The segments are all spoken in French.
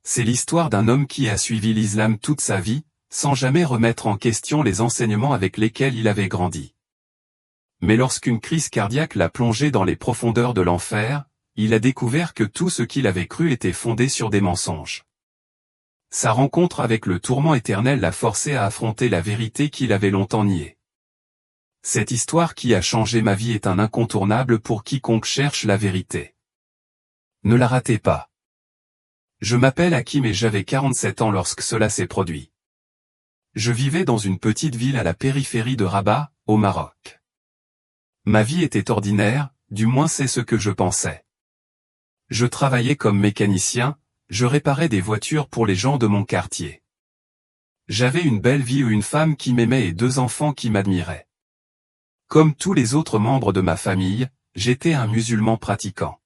C'est l'histoire d'un homme qui a suivi l'islam toute sa vie, sans jamais remettre en question les enseignements avec lesquels il avait grandi. Mais lorsqu'une crise cardiaque l'a plongé dans les profondeurs de l'enfer, il a découvert que tout ce qu'il avait cru était fondé sur des mensonges. Sa rencontre avec le tourment éternel l'a forcé à affronter la vérité qu'il avait longtemps niée. Cette histoire qui a changé ma vie est un incontournable pour quiconque cherche la vérité. Ne la ratez pas. Je m'appelle Hakim et j'avais 47 ans lorsque cela s'est produit. Je vivais dans une petite ville à la périphérie de Rabat, au Maroc. Ma vie était ordinaire, du moins c'est ce que je pensais. Je travaillais comme mécanicien, je réparais des voitures pour les gens de mon quartier. J'avais une belle vie, une femme qui m'aimait et 2 enfants qui m'admiraient. Comme tous les autres membres de ma famille, j'étais un musulman pratiquant.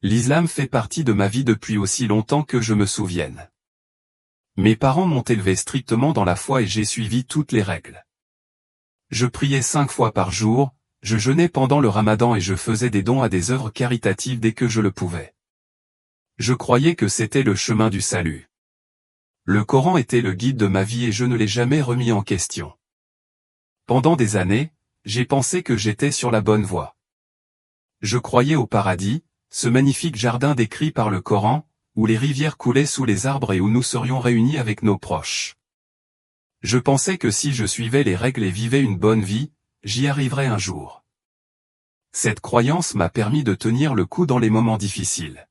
L'islam fait partie de ma vie depuis aussi longtemps que je me souvienne. Mes parents m'ont élevé strictement dans la foi et j'ai suivi toutes les règles. Je priais 5 fois par jour, je jeûnais pendant le ramadan et je faisais des dons à des œuvres caritatives dès que je le pouvais. Je croyais que c'était le chemin du salut. Le Coran était le guide de ma vie et je ne l'ai jamais remis en question. Pendant des années, j'ai pensé que j'étais sur la bonne voie. Je croyais au paradis, ce magnifique jardin décrit par le Coran, où les rivières coulaient sous les arbres et où nous serions réunis avec nos proches. Je pensais que si je suivais les règles et vivais une bonne vie, j'y arriverais un jour. Cette croyance m'a permis de tenir le coup dans les moments difficiles.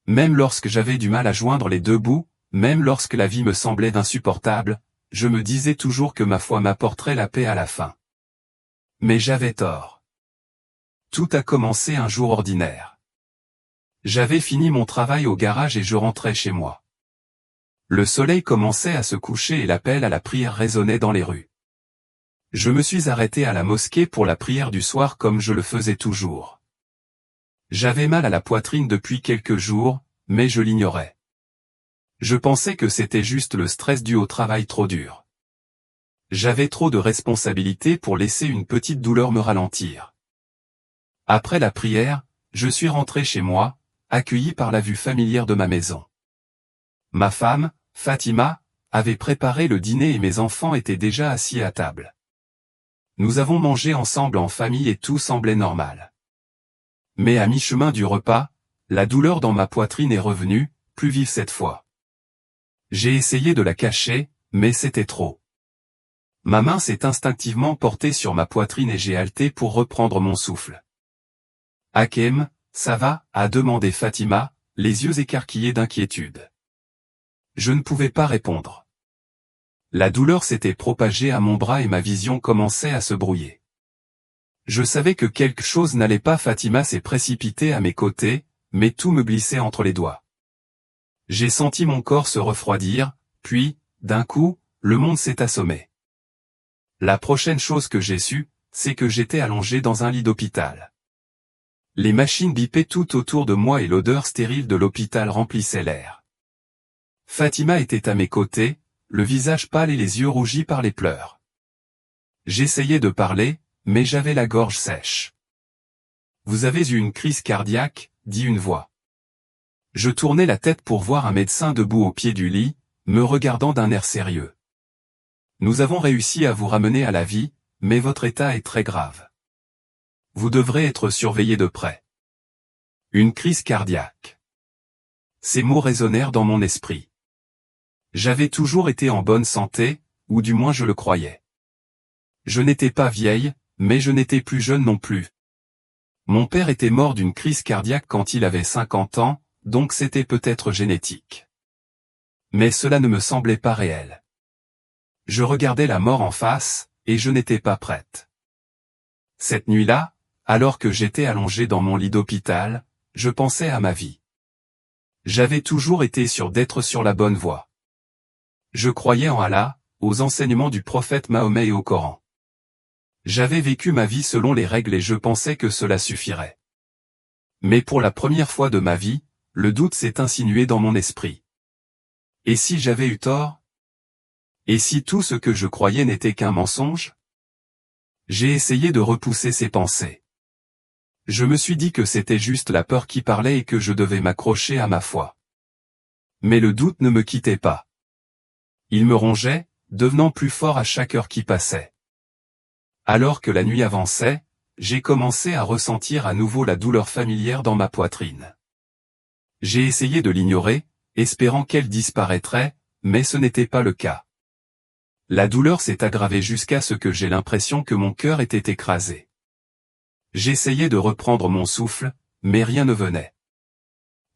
Même lorsque j'avais du mal à joindre les 2 bouts, même lorsque la vie me semblait insupportable, je me disais toujours que ma foi m'apporterait la paix à la fin. Mais j'avais tort. Tout a commencé un jour ordinaire. J'avais fini mon travail au garage et je rentrais chez moi. Le soleil commençait à se coucher et l'appel à la prière résonnait dans les rues. Je me suis arrêté à la mosquée pour la prière du soir comme je le faisais toujours. J'avais mal à la poitrine depuis quelques jours, mais je l'ignorais. Je pensais que c'était juste le stress dû au travail trop dur. J'avais trop de responsabilités pour laisser une petite douleur me ralentir. Après la prière, je suis rentré chez moi, accueilli par la vue familière de ma maison. Ma femme, Fatima, avait préparé le dîner et mes enfants étaient déjà assis à table. Nous avons mangé ensemble en famille et tout semblait normal. Mais à mi-chemin du repas, la douleur dans ma poitrine est revenue, plus vive cette fois. J'ai essayé de la cacher, mais c'était trop. Ma main s'est instinctivement portée sur ma poitrine et j'ai halté pour reprendre mon souffle. « Hakim, ça va ?» a demandé Fatima, les yeux écarquillés d'inquiétude. Je ne pouvais pas répondre. La douleur s'était propagée à mon bras et ma vision commençait à se brouiller. Je savais que quelque chose n'allait pas. Fatima s'est précipitée à mes côtés, mais tout me glissait entre les doigts. J'ai senti mon corps se refroidir, puis, d'un coup, le monde s'est assommé. La prochaine chose que j'ai su, c'est que j'étais allongé dans un lit d'hôpital. Les machines bipaient tout autour de moi et l'odeur stérile de l'hôpital remplissait l'air. Fatima était à mes côtés, le visage pâle et les yeux rougis par les pleurs. J'essayais de parler, mais j'avais la gorge sèche. « Vous avez eu une crise cardiaque ?» dit une voix. Je tournai la tête pour voir un médecin debout au pied du lit, me regardant d'un air sérieux. « Nous avons réussi à vous ramener à la vie, mais votre état est très grave. Vous devrez être surveillé de près. » Une crise cardiaque. Ces mots résonnèrent dans mon esprit. J'avais toujours été en bonne santé, ou du moins je le croyais. Je n'étais pas vieille, mais je n'étais plus jeune non plus. Mon père était mort d'une crise cardiaque quand il avait 50 ans, donc c'était peut-être génétique. Mais cela ne me semblait pas réel. Je regardais la mort en face, et je n'étais pas prête. Cette nuit-là, alors que j'étais allongé dans mon lit d'hôpital, je pensais à ma vie. J'avais toujours été sûr d'être sur la bonne voie. Je croyais en Allah, aux enseignements du prophète Mahomet et au Coran. J'avais vécu ma vie selon les règles et je pensais que cela suffirait. Mais pour la première fois de ma vie, le doute s'est insinué dans mon esprit. Et si j'avais eu tort? Et si tout ce que je croyais n'était qu'un mensonge? J'ai essayé de repousser ces pensées. Je me suis dit que c'était juste la peur qui parlait et que je devais m'accrocher à ma foi. Mais le doute ne me quittait pas. Il me rongeait, devenant plus fort à chaque heure qui passait. Alors que la nuit avançait, j'ai commencé à ressentir à nouveau la douleur familière dans ma poitrine. J'ai essayé de l'ignorer, espérant qu'elle disparaîtrait, mais ce n'était pas le cas. La douleur s'est aggravée jusqu'à ce que j'ai l'impression que mon cœur était écrasé. J'essayais de reprendre mon souffle, mais rien ne venait.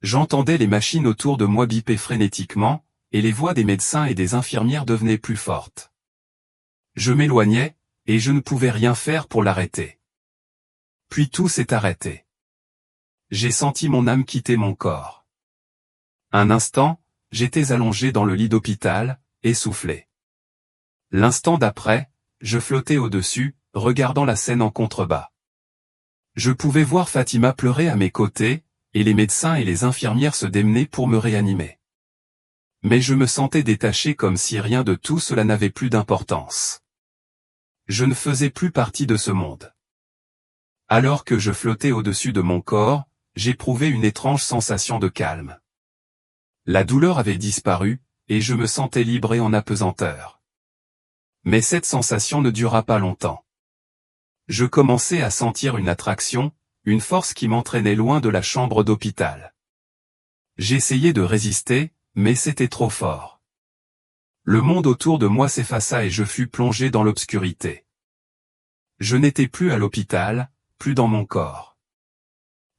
J'entendais les machines autour de moi biper frénétiquement, et les voix des médecins et des infirmières devenaient plus fortes. Je m'éloignais, et je ne pouvais rien faire pour l'arrêter. Puis tout s'est arrêté. J'ai senti mon âme quitter mon corps. Un instant, j'étais allongé dans le lit d'hôpital, essoufflé. L'instant d'après, je flottais au-dessus, regardant la scène en contrebas. Je pouvais voir Fatima pleurer à mes côtés, et les médecins et les infirmières se démenaient pour me réanimer. Mais je me sentais détaché comme si rien de tout cela n'avait plus d'importance. Je ne faisais plus partie de ce monde. Alors que je flottais au-dessus de mon corps, j'éprouvais une étrange sensation de calme. La douleur avait disparu, et je me sentais libre et en apesanteur. Mais cette sensation ne dura pas longtemps. Je commençais à sentir une attraction, une force qui m'entraînait loin de la chambre d'hôpital. J'essayais de résister, mais c'était trop fort. Le monde autour de moi s'effaça et je fus plongé dans l'obscurité. Je n'étais plus à l'hôpital, plus dans mon corps.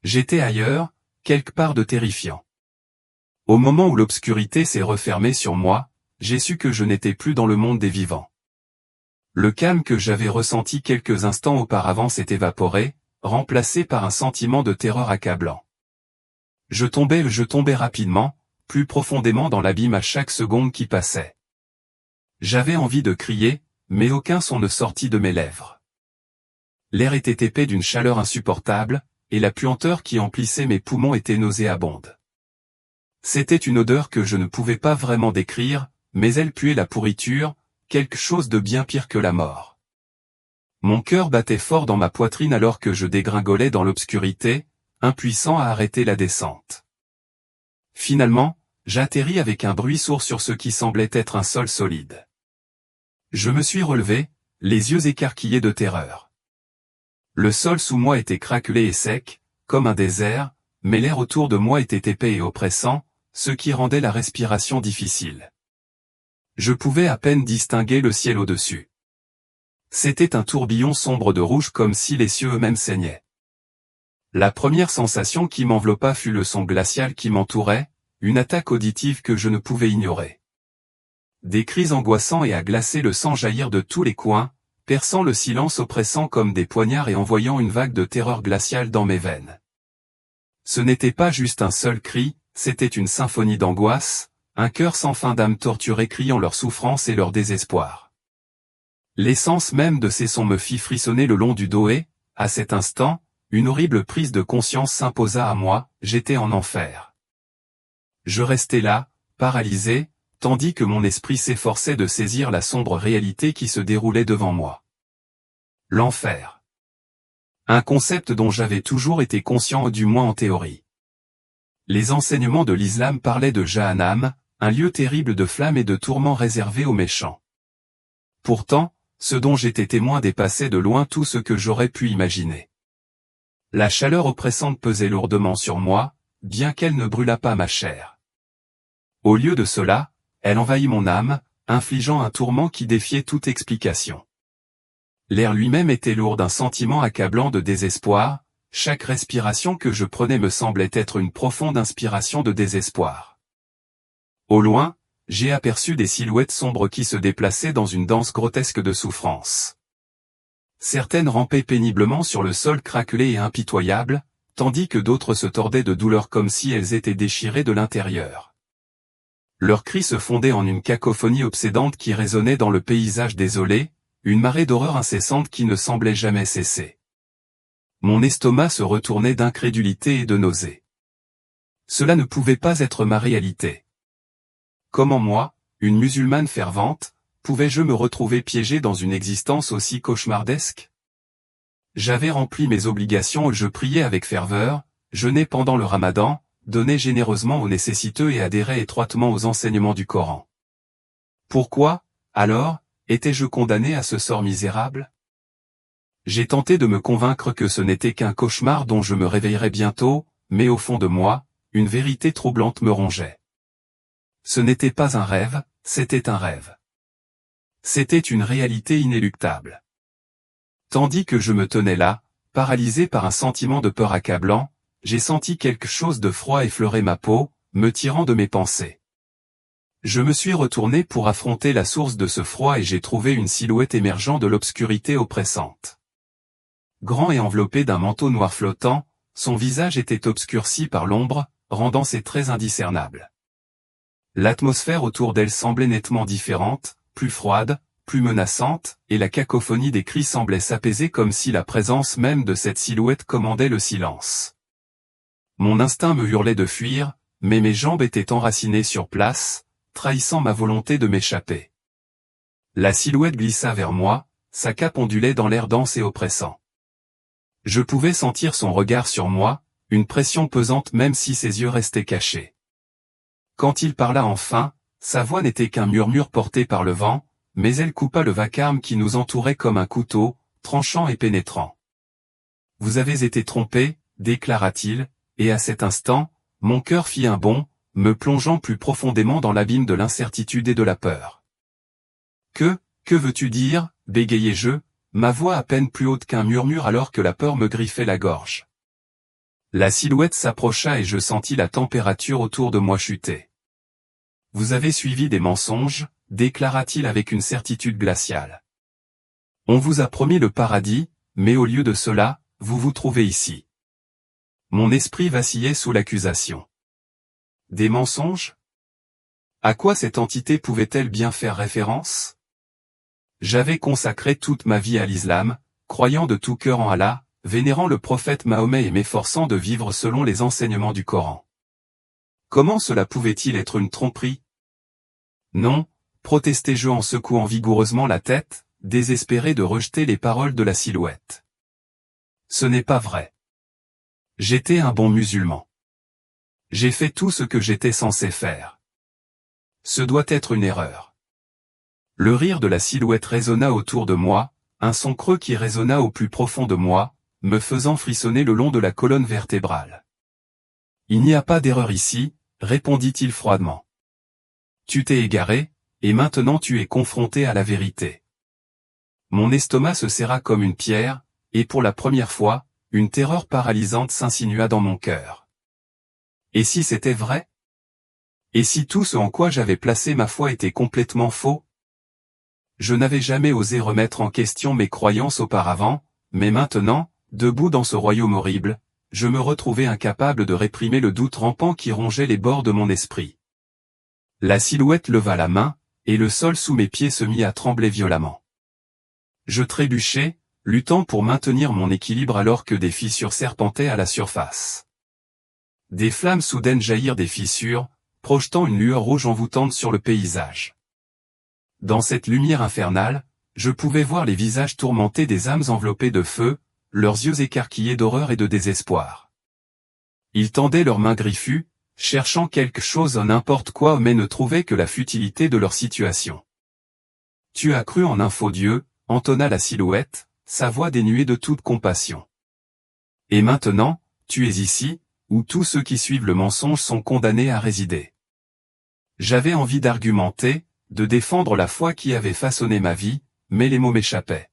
J'étais ailleurs, quelque part de terrifiant. Au moment où l'obscurité s'est refermée sur moi, j'ai su que je n'étais plus dans le monde des vivants. Le calme que j'avais ressenti quelques instants auparavant s'est évaporé, remplacé par un sentiment de terreur accablant. Je tombais rapidement, plus profondément dans l'abîme à chaque seconde qui passait. J'avais envie de crier, mais aucun son ne sortit de mes lèvres. L'air était épais d'une chaleur insupportable, et la puanteur qui emplissait mes poumons était nauséabonde. C'était une odeur que je ne pouvais pas vraiment décrire, mais elle puait la pourriture, quelque chose de bien pire que la mort. Mon cœur battait fort dans ma poitrine alors que je dégringolais dans l'obscurité, impuissant à arrêter la descente. Finalement, j'atterris avec un bruit sourd sur ce qui semblait être un sol solide. Je me suis relevé, les yeux écarquillés de terreur. Le sol sous moi était craquelé et sec, comme un désert, mais l'air autour de moi était épais et oppressant, ce qui rendait la respiration difficile. Je pouvais à peine distinguer le ciel au-dessus. C'était un tourbillon sombre de rouge comme si les cieux eux-mêmes saignaient. La première sensation qui m'enveloppa fut le son glacial qui m'entourait, une attaque auditive que je ne pouvais ignorer. Des cris angoissants et à glacer le sang jaillir de tous les coins, perçant le silence oppressant comme des poignards et envoyant une vague de terreur glaciale dans mes veines. Ce n'était pas juste un seul cri, c'était une symphonie d'angoisse, un chœur sans fin d'âmes torturées criant leur souffrance et leur désespoir. L'essence même de ces sons me fit frissonner le long du dos et, à cet instant, une horrible prise de conscience s'imposa à moi, j'étais en enfer. Je restais là, paralysé, tandis que mon esprit s'efforçait de saisir la sombre réalité qui se déroulait devant moi. L'enfer. Un concept dont j'avais toujours été conscient, du moins en théorie. Les enseignements de l'islam parlaient de Jahannam, un lieu terrible de flammes et de tourments réservé aux méchants. Pourtant, ce dont j'étais témoin dépassait de loin tout ce que j'aurais pu imaginer. La chaleur oppressante pesait lourdement sur moi, bien qu'elle ne brûlât pas ma chair. Au lieu de cela, elle envahit mon âme, infligeant un tourment qui défiait toute explication. L'air lui-même était lourd d'un sentiment accablant de désespoir, chaque respiration que je prenais me semblait être une profonde inspiration de désespoir. Au loin, j'ai aperçu des silhouettes sombres qui se déplaçaient dans une danse grotesque de souffrance. Certaines rampaient péniblement sur le sol craquelé et impitoyable, tandis que d'autres se tordaient de douleur comme si elles étaient déchirées de l'intérieur. Leurs cris se fondaient en une cacophonie obsédante qui résonnait dans le paysage désolé, une marée d'horreur incessante qui ne semblait jamais cesser. Mon estomac se retournait d'incrédulité et de nausée. Cela ne pouvait pas être ma réalité. Comment moi, une musulmane fervente, pouvais-je me retrouver piégé dans une existence aussi cauchemardesque? J'avais rempli mes obligations et je priais avec ferveur, jeûnais pendant le ramadan, donnait généreusement aux nécessiteux et adhérait étroitement aux enseignements du Coran. Pourquoi, alors, étais-je condamné à ce sort misérable? J'ai tenté de me convaincre que ce n'était qu'un cauchemar dont je me réveillerais bientôt, mais au fond de moi, une vérité troublante me rongeait. Ce n'était pas un rêve, c'était un rêve. C'était une réalité inéluctable. Tandis que je me tenais là, paralysé par un sentiment de peur accablant, j'ai senti quelque chose de froid effleurer ma peau, me tirant de mes pensées. Je me suis retourné pour affronter la source de ce froid et j'ai trouvé une silhouette émergeant de l'obscurité oppressante. Grand et enveloppé d'un manteau noir flottant, son visage était obscurci par l'ombre, rendant ses traits indiscernables. L'atmosphère autour d'elle semblait nettement différente, plus froide, plus menaçante, et la cacophonie des cris semblait s'apaiser comme si la présence même de cette silhouette commandait le silence. Mon instinct me hurlait de fuir, mais mes jambes étaient enracinées sur place, trahissant ma volonté de m'échapper. La silhouette glissa vers moi, sa cape ondulait dans l'air dense et oppressant. Je pouvais sentir son regard sur moi, une pression pesante même si ses yeux restaient cachés. Quand il parla enfin, sa voix n'était qu'un murmure porté par le vent, mais elle coupa le vacarme qui nous entourait comme un couteau, tranchant et pénétrant. « Vous avez été trompé, déclara-t-il, et à cet instant, mon cœur fit un bond, me plongeant plus profondément dans l'abîme de l'incertitude et de la peur. « Que veux-tu dire ?» bégayai-je, ma voix à peine plus haute qu'un murmure alors que la peur me griffait la gorge. La silhouette s'approcha et je sentis la température autour de moi chuter. « Vous avez suivi des mensonges, » déclara-t-il avec une certitude glaciale. « On vous a promis le paradis, mais au lieu de cela, vous vous trouvez ici. » Mon esprit vacillait sous l'accusation. Des mensonges? À quoi cette entité pouvait-elle bien faire référence? J'avais consacré toute ma vie à l'islam, croyant de tout cœur en Allah, vénérant le prophète Mahomet et m'efforçant de vivre selon les enseignements du Coran. Comment cela pouvait-il être une tromperie? Non, protestai-je en secouant vigoureusement la tête, désespéré de rejeter les paroles de la silhouette. Ce n'est pas vrai. J'étais un bon musulman. J'ai fait tout ce que j'étais censé faire. Ce doit être une erreur. Le rire de la silhouette résonna autour de moi, un son creux qui résonna au plus profond de moi, me faisant frissonner le long de la colonne vertébrale. Il n'y a pas d'erreur ici, répondit-il froidement. Tu t'es égaré, et maintenant tu es confronté à la vérité. Mon estomac se serra comme une pierre, et pour la première fois, une terreur paralysante s'insinua dans mon cœur. Et si c'était vrai? Et si tout ce en quoi j'avais placé ma foi était complètement faux? Je n'avais jamais osé remettre en question mes croyances auparavant, mais maintenant, debout dans ce royaume horrible, je me retrouvais incapable de réprimer le doute rampant qui rongeait les bords de mon esprit. La silhouette leva la main, et le sol sous mes pieds se mit à trembler violemment. Je trébuchai, luttant pour maintenir mon équilibre alors que des fissures serpentaient à la surface. Des flammes soudaines jaillirent des fissures, projetant une lueur rouge envoûtante sur le paysage. Dans cette lumière infernale, je pouvais voir les visages tourmentés des âmes enveloppées de feu, leurs yeux écarquillés d'horreur et de désespoir. Ils tendaient leurs mains griffues, cherchant quelque chose n'importe quoi mais ne trouvaient que la futilité de leur situation. « Tu as cru en un faux Dieu » entonna la silhouette, sa voix dénuée de toute compassion. « Et maintenant, tu es ici, où tous ceux qui suivent le mensonge sont condamnés à résider. » J'avais envie d'argumenter, de défendre la foi qui avait façonné ma vie, mais les mots m'échappaient.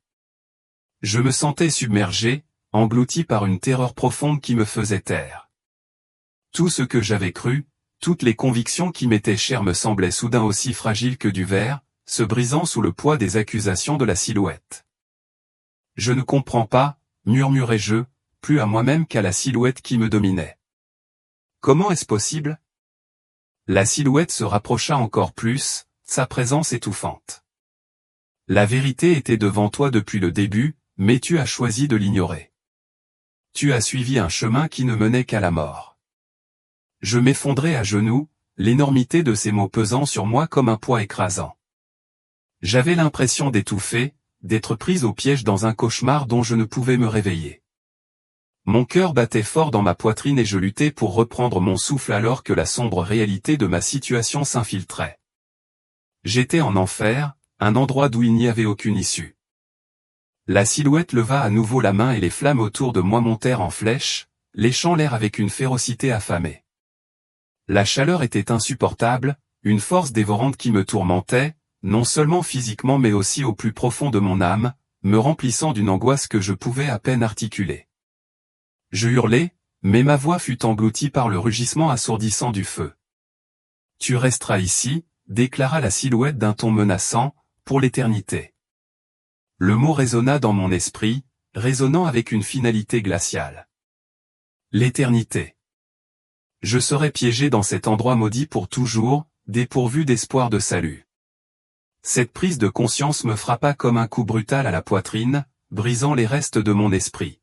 Je me sentais submergé, englouti par une terreur profonde qui me faisait taire. Tout ce que j'avais cru, toutes les convictions qui m'étaient chères me semblaient soudain aussi fragiles que du verre, se brisant sous le poids des accusations de la silhouette. « Je ne comprends pas » murmurai-je, plus à moi-même qu'à la silhouette qui me dominait. « Comment est-ce possible ?» La silhouette se rapprocha encore plus, sa présence étouffante. « La vérité était devant toi depuis le début, mais tu as choisi de l'ignorer. Tu as suivi un chemin qui ne menait qu'à la mort. » Je m'effondrai à genoux, l'énormité de ces mots pesant sur moi comme un poids écrasant. J'avais l'impression d'étouffer, d'être prise au piège dans un cauchemar dont je ne pouvais me réveiller. Mon cœur battait fort dans ma poitrine et je luttais pour reprendre mon souffle alors que la sombre réalité de ma situation s'infiltrait. J'étais en enfer, un endroit d'où il n'y avait aucune issue. La silhouette leva à nouveau la main et les flammes autour de moi montèrent en flèche, léchant l'air avec une férocité affamée. La chaleur était insupportable, une force dévorante qui me tourmentait, non seulement physiquement mais aussi au plus profond de mon âme, me remplissant d'une angoisse que je pouvais à peine articuler. Je hurlai, mais ma voix fut engloutie par le rugissement assourdissant du feu. « Tu resteras ici », déclara la silhouette d'un ton menaçant, « pour l'éternité. » Le mot résonna dans mon esprit, résonnant avec une finalité glaciale. L'éternité. Je serais piégé dans cet endroit maudit pour toujours, dépourvu d'espoir de salut. Cette prise de conscience me frappa comme un coup brutal à la poitrine, brisant les restes de mon esprit.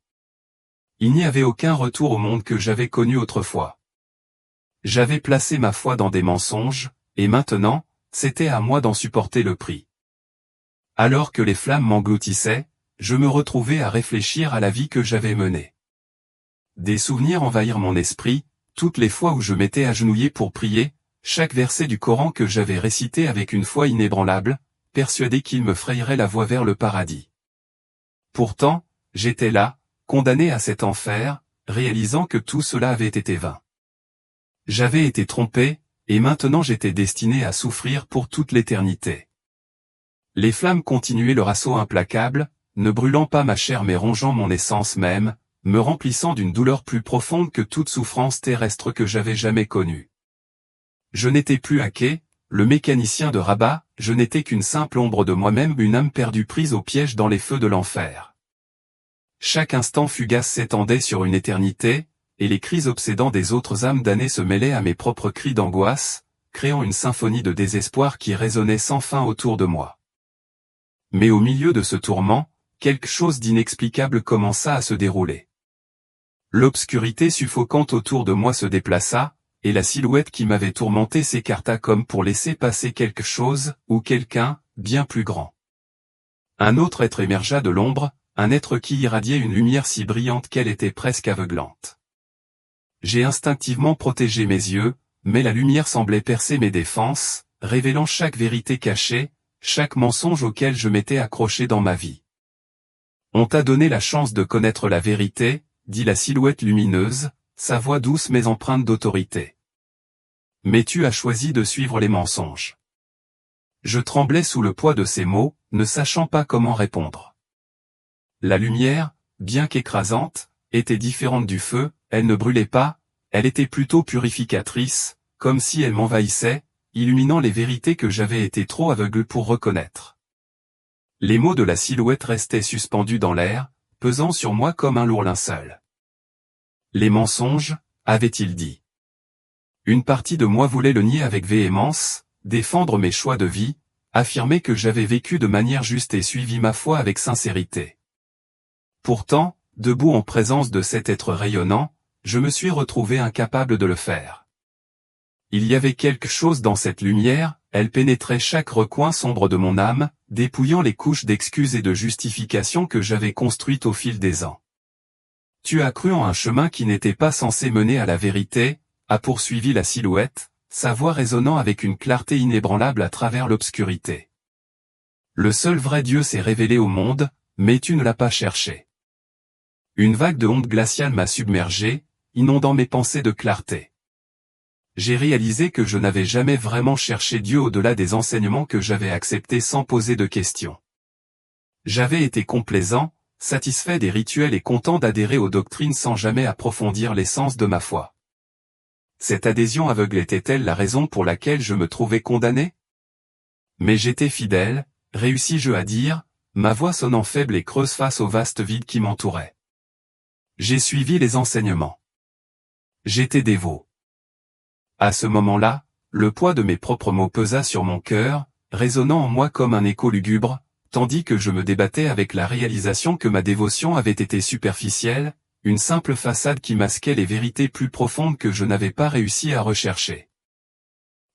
Il n'y avait aucun retour au monde que j'avais connu autrefois. J'avais placé ma foi dans des mensonges, et maintenant, c'était à moi d'en supporter le prix. Alors que les flammes m'engloutissaient, je me retrouvais à réfléchir à la vie que j'avais menée. Des souvenirs envahirent mon esprit, toutes les fois où je m'étais agenouillé pour prier, chaque verset du Coran que j'avais récité avec une foi inébranlable, persuadé qu'il me frayerait la voie vers le paradis. Pourtant, j'étais là, condamné à cet enfer, réalisant que tout cela avait été vain. J'avais été trompé, et maintenant j'étais destiné à souffrir pour toute l'éternité. Les flammes continuaient leur assaut implacable, ne brûlant pas ma chair mais rongeant mon essence même, me remplissant d'une douleur plus profonde que toute souffrance terrestre que j'avais jamais connue. Je n'étais plus Haké, le mécanicien de Rabat, je n'étais qu'une simple ombre de moi-même, une âme perdue prise au piège dans les feux de l'enfer. Chaque instant fugace s'étendait sur une éternité, et les cris obsédants des autres âmes damnées se mêlaient à mes propres cris d'angoisse, créant une symphonie de désespoir qui résonnait sans fin autour de moi. Mais au milieu de ce tourment, quelque chose d'inexplicable commença à se dérouler. L'obscurité suffocante autour de moi se déplaça, et la silhouette qui m'avait tourmenté s'écarta comme pour laisser passer quelque chose, ou quelqu'un, bien plus grand. Un autre être émergea de l'ombre, un être qui irradiait une lumière si brillante qu'elle était presque aveuglante. J'ai instinctivement protégé mes yeux, mais la lumière semblait percer mes défenses, révélant chaque vérité cachée, chaque mensonge auquel je m'étais accroché dans ma vie. « On t'a donné la chance de connaître la vérité », dit la silhouette lumineuse, sa voix douce mais empreinte d'autorité. « Mais tu as choisi de suivre les mensonges. » Je tremblais sous le poids de ces mots, ne sachant pas comment répondre. La lumière, bien qu'écrasante, était différente du feu, elle ne brûlait pas, elle était plutôt purificatrice, comme si elle m'envahissait, illuminant les vérités que j'avais été trop aveugle pour reconnaître. Les mots de la silhouette restaient suspendus dans l'air, pesant sur moi comme un lourd linceul. Les mensonges, avait-il dit. Une partie de moi voulait le nier avec véhémence, défendre mes choix de vie, affirmer que j'avais vécu de manière juste et suivi ma foi avec sincérité. Pourtant, debout en présence de cet être rayonnant, je me suis retrouvé incapable de le faire. Il y avait quelque chose dans cette lumière, elle pénétrait chaque recoin sombre de mon âme, dépouillant les couches d'excuses et de justifications que j'avais construites au fil des ans. Tu as cru en un chemin qui n'était pas censé mener à la vérité, a poursuivi la silhouette, sa voix résonnant avec une clarté inébranlable à travers l'obscurité. Le seul vrai Dieu s'est révélé au monde, mais tu ne l'as pas cherché. Une vague de honte glaciale m'a submergé, inondant mes pensées de clarté. J'ai réalisé que je n'avais jamais vraiment cherché Dieu au-delà des enseignements que j'avais acceptés sans poser de questions. J'avais été complaisant, satisfait des rituels et content d'adhérer aux doctrines sans jamais approfondir l'essence de ma foi. Cette adhésion aveugle était-elle la raison pour laquelle je me trouvais condamné? Mais j'étais fidèle, réussis-je à dire, ma voix sonnant faible et creuse face au vaste vide qui m'entourait. J'ai suivi les enseignements. J'étais dévot. À ce moment-là, le poids de mes propres mots pesa sur mon cœur, résonnant en moi comme un écho lugubre, tandis que je me débattais avec la réalisation que ma dévotion avait été superficielle, une simple façade qui masquait les vérités plus profondes que je n'avais pas réussi à rechercher.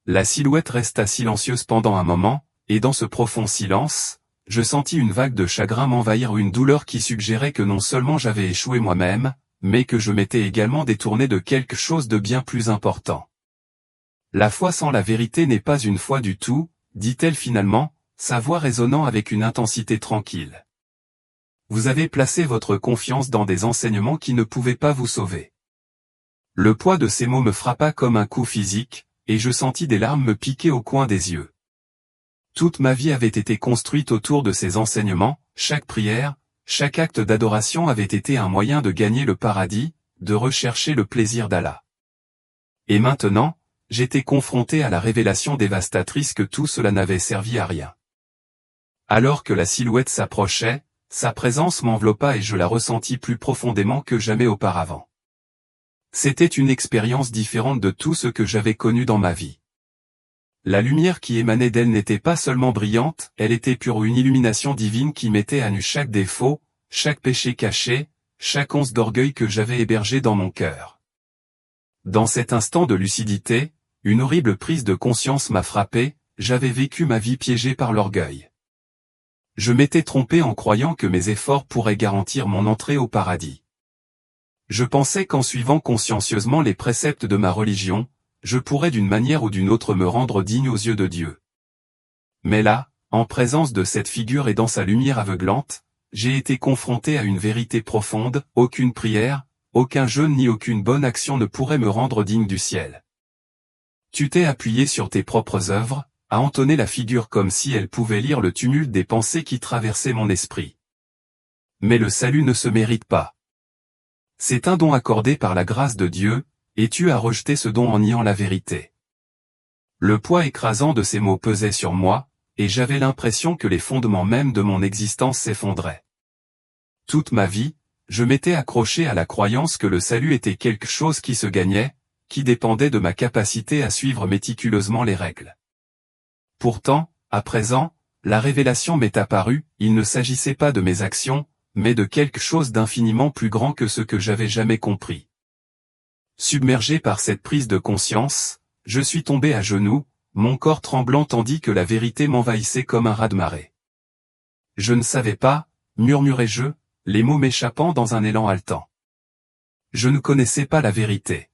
La silhouette resta silencieuse pendant un moment, et dans ce profond silence, je sentis une vague de chagrin m'envahir, une douleur qui suggérait que non seulement j'avais échoué moi-même, mais que je m'étais également détourné de quelque chose de bien plus important. La foi sans la vérité n'est pas une foi du tout, dit-elle finalement, sa voix résonnant avec une intensité tranquille. Vous avez placé votre confiance dans des enseignements qui ne pouvaient pas vous sauver. Le poids de ces mots me frappa comme un coup physique, et je sentis des larmes me piquer au coin des yeux. Toute ma vie avait été construite autour de ces enseignements, chaque prière, chaque acte d'adoration avait été un moyen de gagner le paradis, de rechercher le plaisir d'Allah. Et maintenant, j'étais confronté à la révélation dévastatrice que tout cela n'avait servi à rien. Alors que la silhouette s'approchait, sa présence m'enveloppa et je la ressentis plus profondément que jamais auparavant. C'était une expérience différente de tout ce que j'avais connu dans ma vie. La lumière qui émanait d'elle n'était pas seulement brillante, elle était pure, une illumination divine qui mettait à nu chaque défaut, chaque péché caché, chaque once d'orgueil que j'avais hébergé dans mon cœur. Dans cet instant de lucidité, une horrible prise de conscience m'a frappé, j'avais vécu ma vie piégée par l'orgueil. Je m'étais trompé en croyant que mes efforts pourraient garantir mon entrée au paradis. Je pensais qu'en suivant consciencieusement les préceptes de ma religion, je pourrais d'une manière ou d'une autre me rendre digne aux yeux de Dieu. Mais là, en présence de cette figure et dans sa lumière aveuglante, j'ai été confronté à une vérité profonde, aucune prière, aucun jeûne ni aucune bonne action ne pourrait me rendre digne du ciel. Tu t'es appuyé sur tes propres œuvres, a entonné la figure comme si elle pouvait lire le tumulte des pensées qui traversaient mon esprit. Mais le salut ne se mérite pas. C'est un don accordé par la grâce de Dieu, et tu as rejeté ce don en niant la vérité. Le poids écrasant de ces mots pesait sur moi, et j'avais l'impression que les fondements mêmes de mon existence s'effondraient. Toute ma vie, je m'étais accroché à la croyance que le salut était quelque chose qui se gagnait, qui dépendait de ma capacité à suivre méticuleusement les règles. Pourtant, à présent, la révélation m'est apparue, il ne s'agissait pas de mes actions, mais de quelque chose d'infiniment plus grand que ce que j'avais jamais compris. Submergé par cette prise de conscience, je suis tombé à genoux, mon corps tremblant tandis que la vérité m'envahissait comme un raz-de-marée. Je ne savais pas, murmurai-je, les mots m'échappant dans un élan haletant. Je ne connaissais pas la vérité.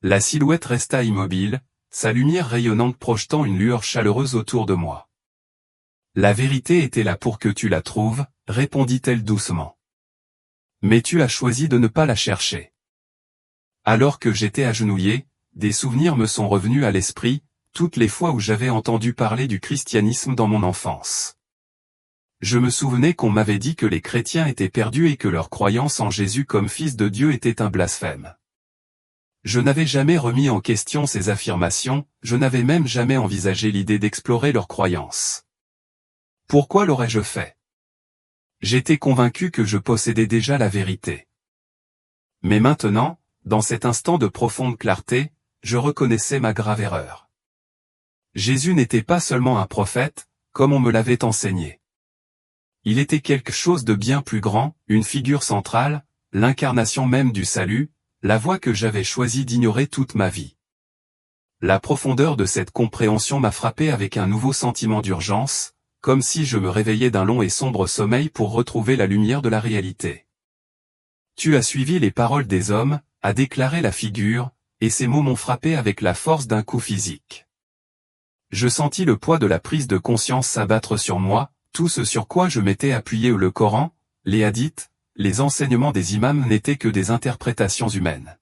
La silhouette resta immobile, sa lumière rayonnante projetant une lueur chaleureuse autour de moi. La vérité était là pour que tu la trouves, répondit-elle doucement. Mais tu as choisi de ne pas la chercher. Alors que j'étais agenouillé, des souvenirs me sont revenus à l'esprit, toutes les fois où j'avais entendu parler du christianisme dans mon enfance. Je me souvenais qu'on m'avait dit que les chrétiens étaient perdus et que leur croyance en Jésus comme Fils de Dieu était un blasphème. Je n'avais jamais remis en question ces affirmations, je n'avais même jamais envisagé l'idée d'explorer leurs croyances. Pourquoi l'aurais-je fait? J'étais convaincu que je possédais déjà la vérité. Mais maintenant, dans cet instant de profonde clarté, je reconnaissais ma grave erreur. Jésus n'était pas seulement un prophète, comme on me l'avait enseigné. Il était quelque chose de bien plus grand, une figure centrale, l'incarnation même du salut, la voie que j'avais choisi d'ignorer toute ma vie. La profondeur de cette compréhension m'a frappé avec un nouveau sentiment d'urgence, comme si je me réveillais d'un long et sombre sommeil pour retrouver la lumière de la réalité. Tu as suivi les paroles des hommes, a déclaré la figure, et ces mots m'ont frappé avec la force d'un coup physique. Je sentis le poids de la prise de conscience s'abattre sur moi, tout ce sur quoi je m'étais appuyé, le Coran, les hadiths, les enseignements des imams n'étaient que des interprétations humaines.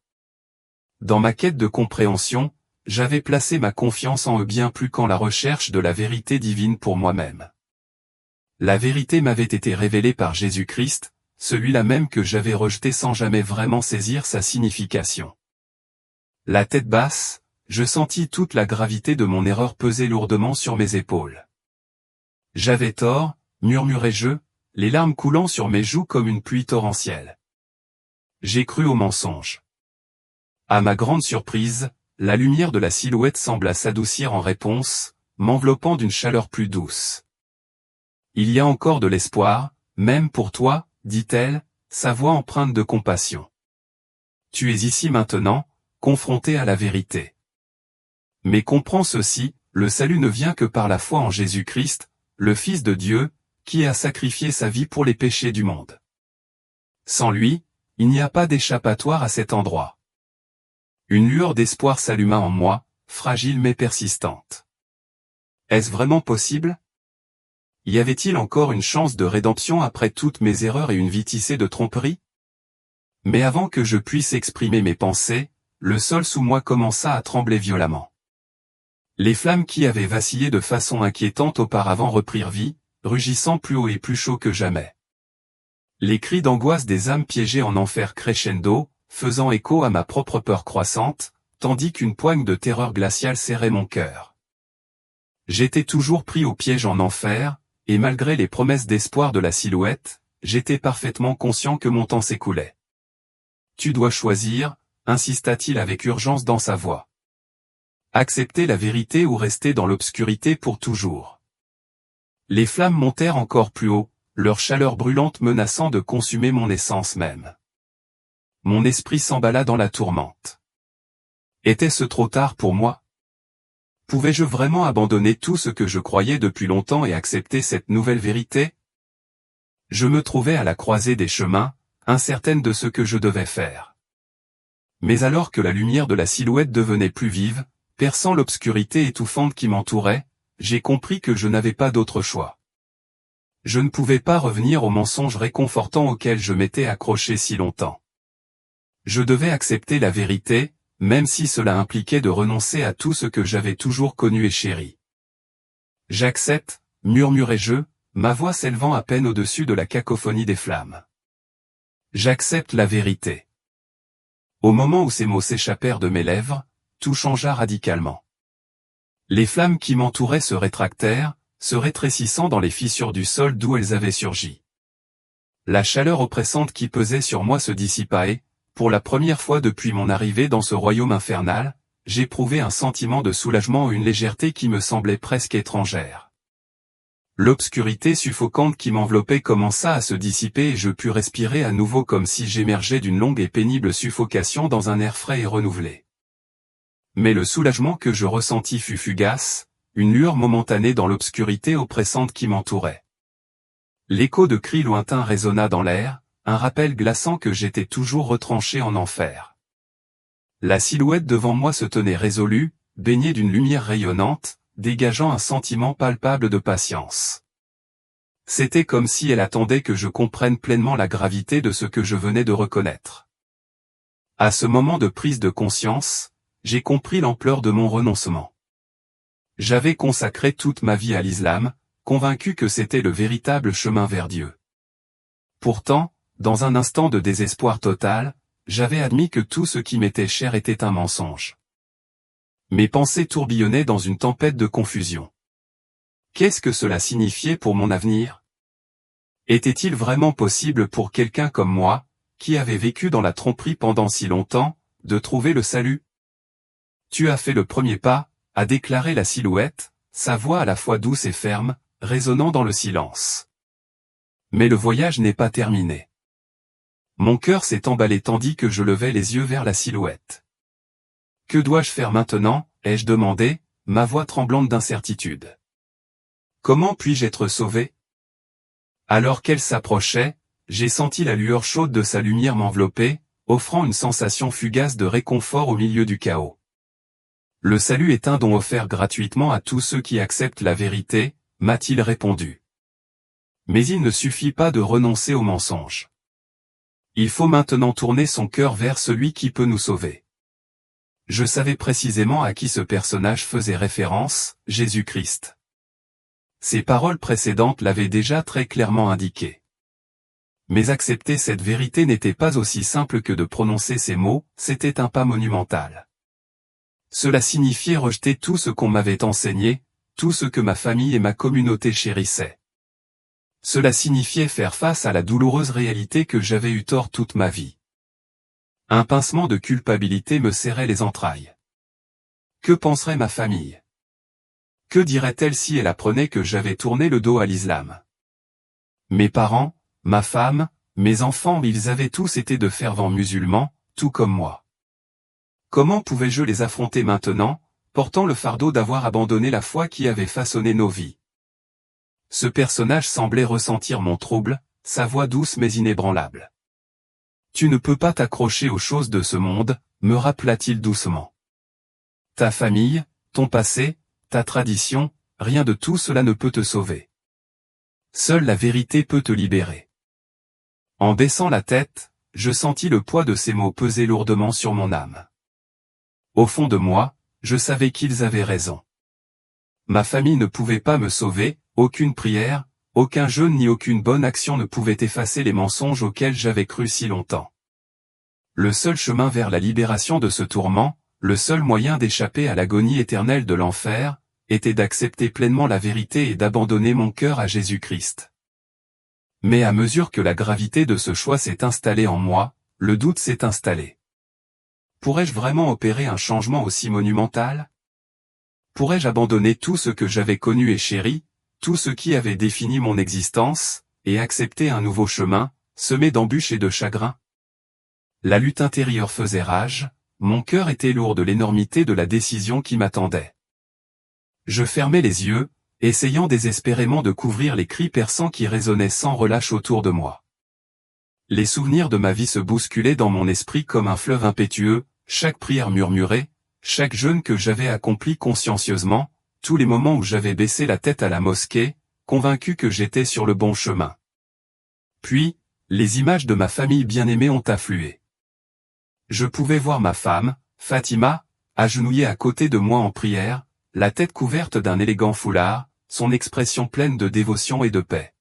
Dans ma quête de compréhension, j'avais placé ma confiance en eux bien plus qu'en la recherche de la vérité divine pour moi-même. La vérité m'avait été révélée par Jésus-Christ, celui-là même que j'avais rejeté sans jamais vraiment saisir sa signification. La tête basse, je sentis toute la gravité de mon erreur peser lourdement sur mes épaules. J'avais tort, murmurai-je, les larmes coulant sur mes joues comme une pluie torrentielle. J'ai cru au mensonge. À ma grande surprise, la lumière de la silhouette sembla s'adoucir en réponse, m'enveloppant d'une chaleur plus douce. Il y a encore de l'espoir, même pour toi, dit-elle, sa voix empreinte de compassion. Tu es ici maintenant, confronté à la vérité. Mais comprends ceci, le salut ne vient que par la foi en Jésus-Christ, le Fils de Dieu, qui a sacrifié sa vie pour les péchés du monde. Sans lui, Il n'y a pas d'échappatoire à cet endroit. Une lueur d'espoir s'alluma en moi, fragile mais persistante. Est-ce vraiment possible? Y avait-il encore une chance de rédemption après toutes mes erreurs et une vie tissée de tromperies? Mais avant que je puisse exprimer mes pensées, le sol sous moi commença à trembler violemment. Les flammes qui avaient vacillé de façon inquiétante auparavant reprirent vie, rugissant plus haut et plus chaud que jamais. Les cris d'angoisse des âmes piégées en enfer crescendo, faisant écho à ma propre peur croissante, tandis qu'une poigne de terreur glaciale serrait mon cœur. J'étais toujours pris au piège en enfer, et malgré les promesses d'espoir de la silhouette, j'étais parfaitement conscient que mon temps s'écoulait. Tu dois choisir, insista-t-il avec urgence dans sa voix. Accepter la vérité ou rester dans l'obscurité pour toujours. Les flammes montèrent encore plus haut, leur chaleur brûlante menaçant de consumer mon essence même. Mon esprit s'emballa dans la tourmente. Était-ce trop tard pour moi? Pouvais-je vraiment abandonner tout ce que je croyais depuis longtemps et accepter cette nouvelle vérité? Je me trouvais à la croisée des chemins, incertaine de ce que je devais faire. Mais alors que la lumière de la silhouette devenait plus vive, perçant l'obscurité étouffante qui m'entourait, j'ai compris que je n'avais pas d'autre choix. Je ne pouvais pas revenir au mensonge réconfortant auquel je m'étais accroché si longtemps. Je devais accepter la vérité, même si cela impliquait de renoncer à tout ce que j'avais toujours connu et chéri. J'accepte, murmurai-je, ma voix s'élevant à peine au-dessus de la cacophonie des flammes. J'accepte la vérité. Au moment où ces mots s'échappèrent de mes lèvres, tout changea radicalement. Les flammes qui m'entouraient se rétractèrent, se rétrécissant dans les fissures du sol d'où elles avaient surgi. La chaleur oppressante qui pesait sur moi se dissipa et, pour la première fois depuis mon arrivée dans ce royaume infernal, j'éprouvai un sentiment de soulagement et une légèreté qui me semblait presque étrangère. L'obscurité suffocante qui m'enveloppait commença à se dissiper et je pus respirer à nouveau comme si j'émergeais d'une longue et pénible suffocation dans un air frais et renouvelé. Mais le soulagement que je ressentis fut fugace, une lueur momentanée dans l'obscurité oppressante qui m'entourait. L'écho de cris lointains résonna dans l'air, un rappel glaçant que j'étais toujours retranché en enfer. La silhouette devant moi se tenait résolue, baignée d'une lumière rayonnante, dégageant un sentiment palpable de patience. C'était comme si elle attendait que je comprenne pleinement la gravité de ce que je venais de reconnaître. À ce moment de prise de conscience, j'ai compris l'ampleur de mon renoncement. J'avais consacré toute ma vie à l'islam, convaincu que c'était le véritable chemin vers Dieu. Pourtant, dans un instant de désespoir total, j'avais admis que tout ce qui m'était cher était un mensonge. Mes pensées tourbillonnaient dans une tempête de confusion. Qu'est-ce que cela signifiait pour mon avenir? Était-il vraiment possible pour quelqu'un comme moi, qui avait vécu dans la tromperie pendant si longtemps, de trouver le salut? Tu as fait le premier pas, a déclaré la silhouette, sa voix à la fois douce et ferme, résonnant dans le silence. Mais le voyage n'est pas terminé. Mon cœur s'est emballé tandis que je levais les yeux vers la silhouette. Que dois-je faire maintenant, ai-je demandé, ma voix tremblante d'incertitude. Comment puis-je être sauvé? Alors qu'elle s'approchait, j'ai senti la lueur chaude de sa lumière m'envelopper, offrant une sensation fugace de réconfort au milieu du chaos. Le salut est un don offert gratuitement à tous ceux qui acceptent la vérité, m'a-t-il répondu. Mais il ne suffit pas de renoncer au mensonge. Il faut maintenant tourner son cœur vers celui qui peut nous sauver. Je savais précisément à qui ce personnage faisait référence, Jésus-Christ. Ses paroles précédentes l'avaient déjà très clairement indiqué. Mais accepter cette vérité n'était pas aussi simple que de prononcer ces mots, c'était un pas monumental. Cela signifiait rejeter tout ce qu'on m'avait enseigné, tout ce que ma famille et ma communauté chérissaient. Cela signifiait faire face à la douloureuse réalité que j'avais eu tort toute ma vie. Un pincement de culpabilité me serrait les entrailles. Que penserait ma famille? Que dirait-elle si elle apprenait que j'avais tourné le dos à l'islam? Mes parents, ma femme, mes enfants, ils avaient tous été de fervents musulmans, tout comme moi. Comment pouvais-je les affronter maintenant, portant le fardeau d'avoir abandonné la foi qui avait façonné nos vies? Ce personnage semblait ressentir mon trouble, sa voix douce mais inébranlable. Tu ne peux pas t'accrocher aux choses de ce monde, me rappela-t-il doucement. Ta famille, ton passé, ta tradition, rien de tout cela ne peut te sauver. Seule la vérité peut te libérer. En baissant la tête, je sentis le poids de ces mots peser lourdement sur mon âme. Au fond de moi, je savais qu'ils avaient raison. Ma famille ne pouvait pas me sauver, aucune prière, aucun jeûne ni aucune bonne action ne pouvait effacer les mensonges auxquels j'avais cru si longtemps. Le seul chemin vers la libération de ce tourment, le seul moyen d'échapper à l'agonie éternelle de l'enfer, était d'accepter pleinement la vérité et d'abandonner mon cœur à Jésus-Christ. Mais à mesure que la gravité de ce choix s'est installée en moi, le doute s'est installé. Pourrais-je vraiment opérer un changement aussi monumental? Pourrais-je abandonner tout ce que j'avais connu et chéri, tout ce qui avait défini mon existence, et accepter un nouveau chemin, semé d'embûches et de chagrins? La lutte intérieure faisait rage, mon cœur était lourd de l'énormité de la décision qui m'attendait. Je fermais les yeux, essayant désespérément de couvrir les cris perçants qui résonnaient sans relâche autour de moi. Les souvenirs de ma vie se bousculaient dans mon esprit comme un fleuve impétueux, chaque prière murmurée, chaque jeûne que j'avais accompli consciencieusement, tous les moments où j'avais baissé la tête à la mosquée, convaincu que j'étais sur le bon chemin. Puis, les images de ma famille bien-aimée ont afflué. Je pouvais voir ma femme, Fatima, agenouillée à côté de moi en prière, la tête couverte d'un élégant foulard, son expression pleine de dévotion et de paix.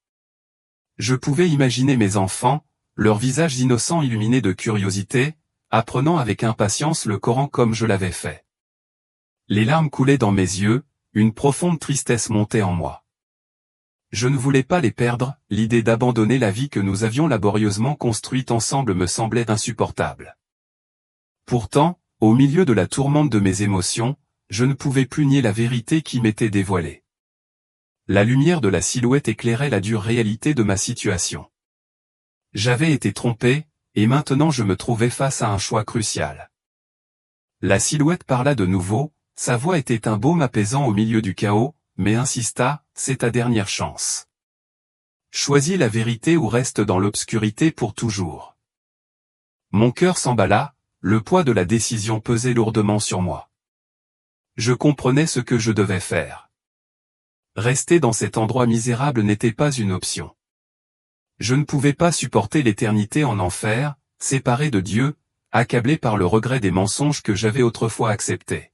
Je pouvais imaginer mes enfants, leurs visages innocents illuminés de curiosité, apprenant avec impatience le Coran comme je l'avais fait. Les larmes coulaient dans mes yeux, une profonde tristesse montait en moi. Je ne voulais pas les perdre, l'idée d'abandonner la vie que nous avions laborieusement construite ensemble me semblait insupportable. Pourtant, au milieu de la tourmente de mes émotions, je ne pouvais plus nier la vérité qui m'était dévoilée. La lumière de la silhouette éclairait la dure réalité de ma situation. J'avais été trompé, et maintenant je me trouvais face à un choix crucial. La silhouette parla de nouveau, sa voix était un baume apaisant au milieu du chaos, mais insista, c'est ta dernière chance. Choisis la vérité ou reste dans l'obscurité pour toujours. Mon cœur s'emballa, le poids de la décision pesait lourdement sur moi. Je comprenais ce que je devais faire. Rester dans cet endroit misérable n'était pas une option. Je ne pouvais pas supporter l'éternité en enfer, séparé de Dieu, accablé par le regret des mensonges que j'avais autrefois acceptés.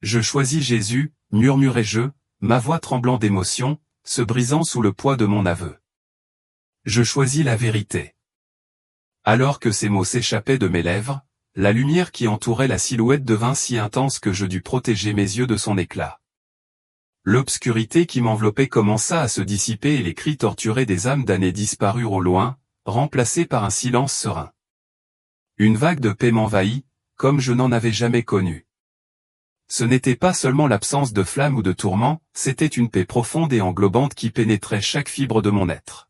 Je choisis Jésus, murmurai-je, ma voix tremblant d'émotion, se brisant sous le poids de mon aveu. Je choisis la vérité. Alors que ces mots s'échappaient de mes lèvres, la lumière qui entourait la silhouette devint si intense que je dus protéger mes yeux de son éclat. L'obscurité qui m'enveloppait commença à se dissiper et les cris torturés des âmes damnées disparurent au loin, remplacés par un silence serein. Une vague de paix m'envahit, comme je n'en avais jamais connu. Ce n'était pas seulement l'absence de flamme ou de tourment, c'était une paix profonde et englobante qui pénétrait chaque fibre de mon être.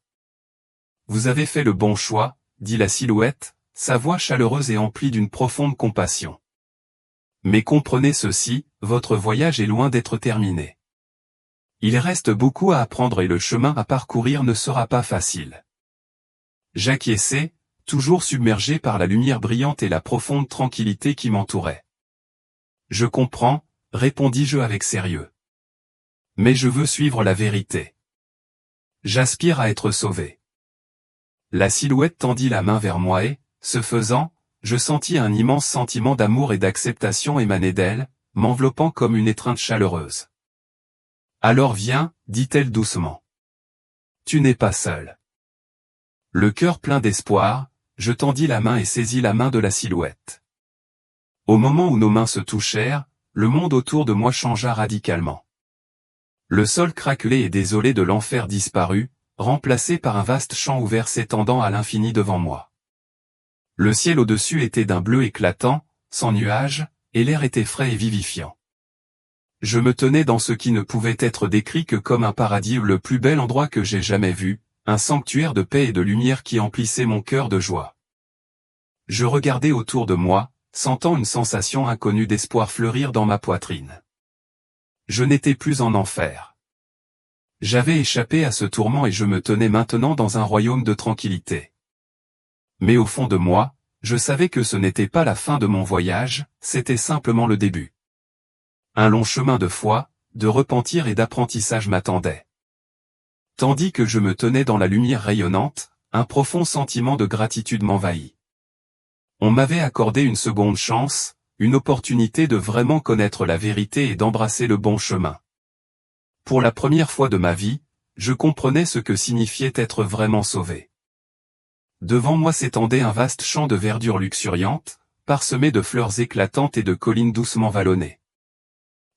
Vous avez fait le bon choix, dit la silhouette, sa voix chaleureuse et emplie d'une profonde compassion. Mais comprenez ceci, votre voyage est loin d'être terminé. Il reste beaucoup à apprendre et le chemin à parcourir ne sera pas facile. J'acquiesçai, toujours submergé par la lumière brillante et la profonde tranquillité qui m'entourait. Je comprends, répondis-je avec sérieux. Mais je veux suivre la vérité. J'aspire à être sauvé. La silhouette tendit la main vers moi et, ce faisant, je sentis un immense sentiment d'amour et d'acceptation émaner d'elle, m'enveloppant comme une étreinte chaleureuse. Alors viens, dit-elle doucement. Tu n'es pas seul. Le cœur plein d'espoir, je tendis la main et saisis la main de la silhouette. Au moment où nos mains se touchèrent, le monde autour de moi changea radicalement. Le sol craquelé et désolé de l'enfer disparut, remplacé par un vaste champ ouvert s'étendant à l'infini devant moi. Le ciel au-dessus était d'un bleu éclatant, sans nuages, et l'air était frais et vivifiant. Je me tenais dans ce qui ne pouvait être décrit que comme un paradis ou le plus bel endroit que j'ai jamais vu, un sanctuaire de paix et de lumière qui emplissait mon cœur de joie. Je regardais autour de moi, sentant une sensation inconnue d'espoir fleurir dans ma poitrine. Je n'étais plus en enfer. J'avais échappé à ce tourment et je me tenais maintenant dans un royaume de tranquillité. Mais au fond de moi, je savais que ce n'était pas la fin de mon voyage, c'était simplement le début. Un long chemin de foi, de repentir et d'apprentissage m'attendait. Tandis que je me tenais dans la lumière rayonnante, un profond sentiment de gratitude m'envahit. On m'avait accordé une seconde chance, une opportunité de vraiment connaître la vérité et d'embrasser le bon chemin. Pour la première fois de ma vie, je comprenais ce que signifiait être vraiment sauvé. Devant moi s'étendait un vaste champ de verdure luxuriante, parsemé de fleurs éclatantes et de collines doucement vallonnées.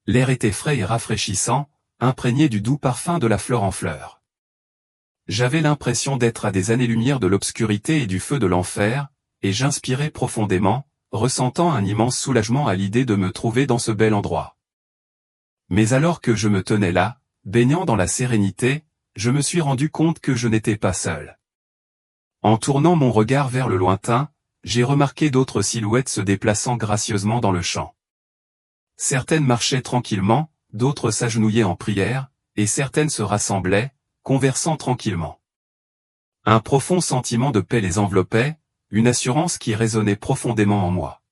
L'air était frais et rafraîchissant, imprégné du doux parfum de la fleur en fleurs. J'avais l'impression d'être à des années-lumière de l'obscurité et du feu de l'enfer, et j'inspirais profondément, ressentant un immense soulagement à l'idée de me trouver dans ce bel endroit. Mais alors que je me tenais là, baignant dans la sérénité, je me suis rendu compte que je n'étais pas seul. En tournant mon regard vers le lointain, j'ai remarqué d'autres silhouettes se déplaçant gracieusement dans le champ. Certaines marchaient tranquillement, d'autres s'agenouillaient en prière, et certaines se rassemblaient, conversant tranquillement. Un profond sentiment de paix les enveloppait, une assurance qui résonnait profondément en moi.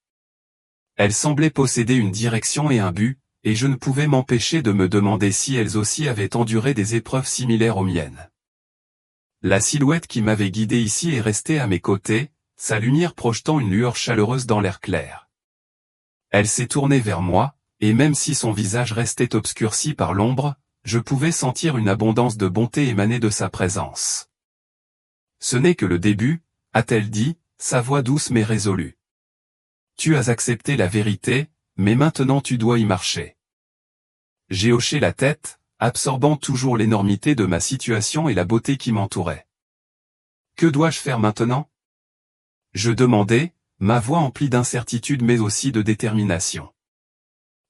Elles semblaient posséder une direction et un but, et je ne pouvais m'empêcher de me demander si elles aussi avaient enduré des épreuves similaires aux miennes. La silhouette qui m'avait guidé ici est restée à mes côtés, sa lumière projetant une lueur chaleureuse dans l'air clair. Elle s'est tournée vers moi, et même si son visage restait obscurci par l'ombre, je pouvais sentir une abondance de bonté émaner de sa présence. Ce n'est que le début, a-t-elle dit, sa voix douce mais résolue. Tu as accepté la vérité, mais maintenant tu dois y marcher. J'ai hoché la tête, absorbant toujours l'énormité de ma situation et la beauté qui m'entourait. Que dois-je faire maintenant? Je demandai, ma voix emplie d'incertitude mais aussi de détermination.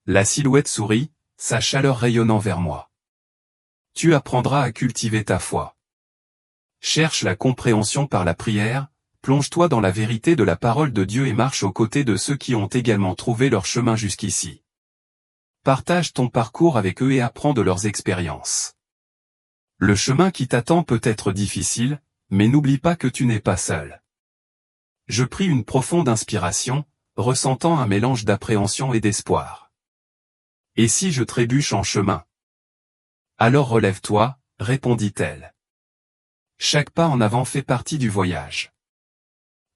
La silhouette sourit, sa chaleur rayonnant vers moi. Tu apprendras à cultiver ta foi. Cherche la compréhension par la prière, plonge-toi dans la vérité de la parole de Dieu et marche aux côtés de ceux qui ont également trouvé leur chemin jusqu'ici. Partage ton parcours avec eux et apprends de leurs expériences. Le chemin qui t'attend peut être difficile, mais n'oublie pas que tu n'es pas seul. Je pris une profonde inspiration, ressentant un mélange d'appréhension et d'espoir. Et si je trébuche en chemin? Alors relève-toi, répondit-elle. Chaque pas en avant fait partie du voyage.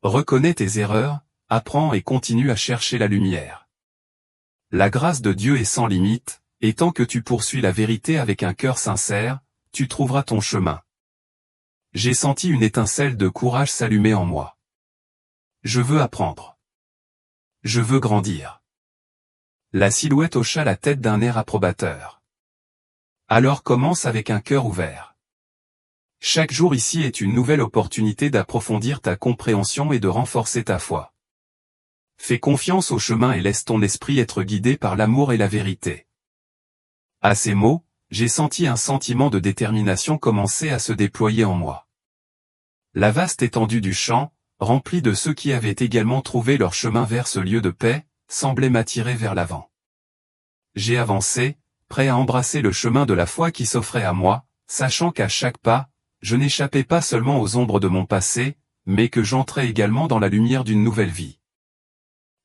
Reconnais tes erreurs, apprends et continue à chercher la lumière. La grâce de Dieu est sans limite, et tant que tu poursuis la vérité avec un cœur sincère, tu trouveras ton chemin. J'ai senti une étincelle de courage s'allumer en moi. Je veux apprendre. Je veux grandir. La silhouette hocha la tête d'un air approbateur. Alors commence avec un cœur ouvert. Chaque jour ici est une nouvelle opportunité d'approfondir ta compréhension et de renforcer ta foi. Fais confiance au chemin et laisse ton esprit être guidé par l'amour et la vérité. À ces mots, j'ai senti un sentiment de détermination commencer à se déployer en moi. La vaste étendue du champ, remplie de ceux qui avaient également trouvé leur chemin vers ce lieu de paix, semblait m'attirer vers l'avant. J'ai avancé, prêt à embrasser le chemin de la foi qui s'offrait à moi, sachant qu'à chaque pas, je n'échappais pas seulement aux ombres de mon passé, mais que j'entrais également dans la lumière d'une nouvelle vie.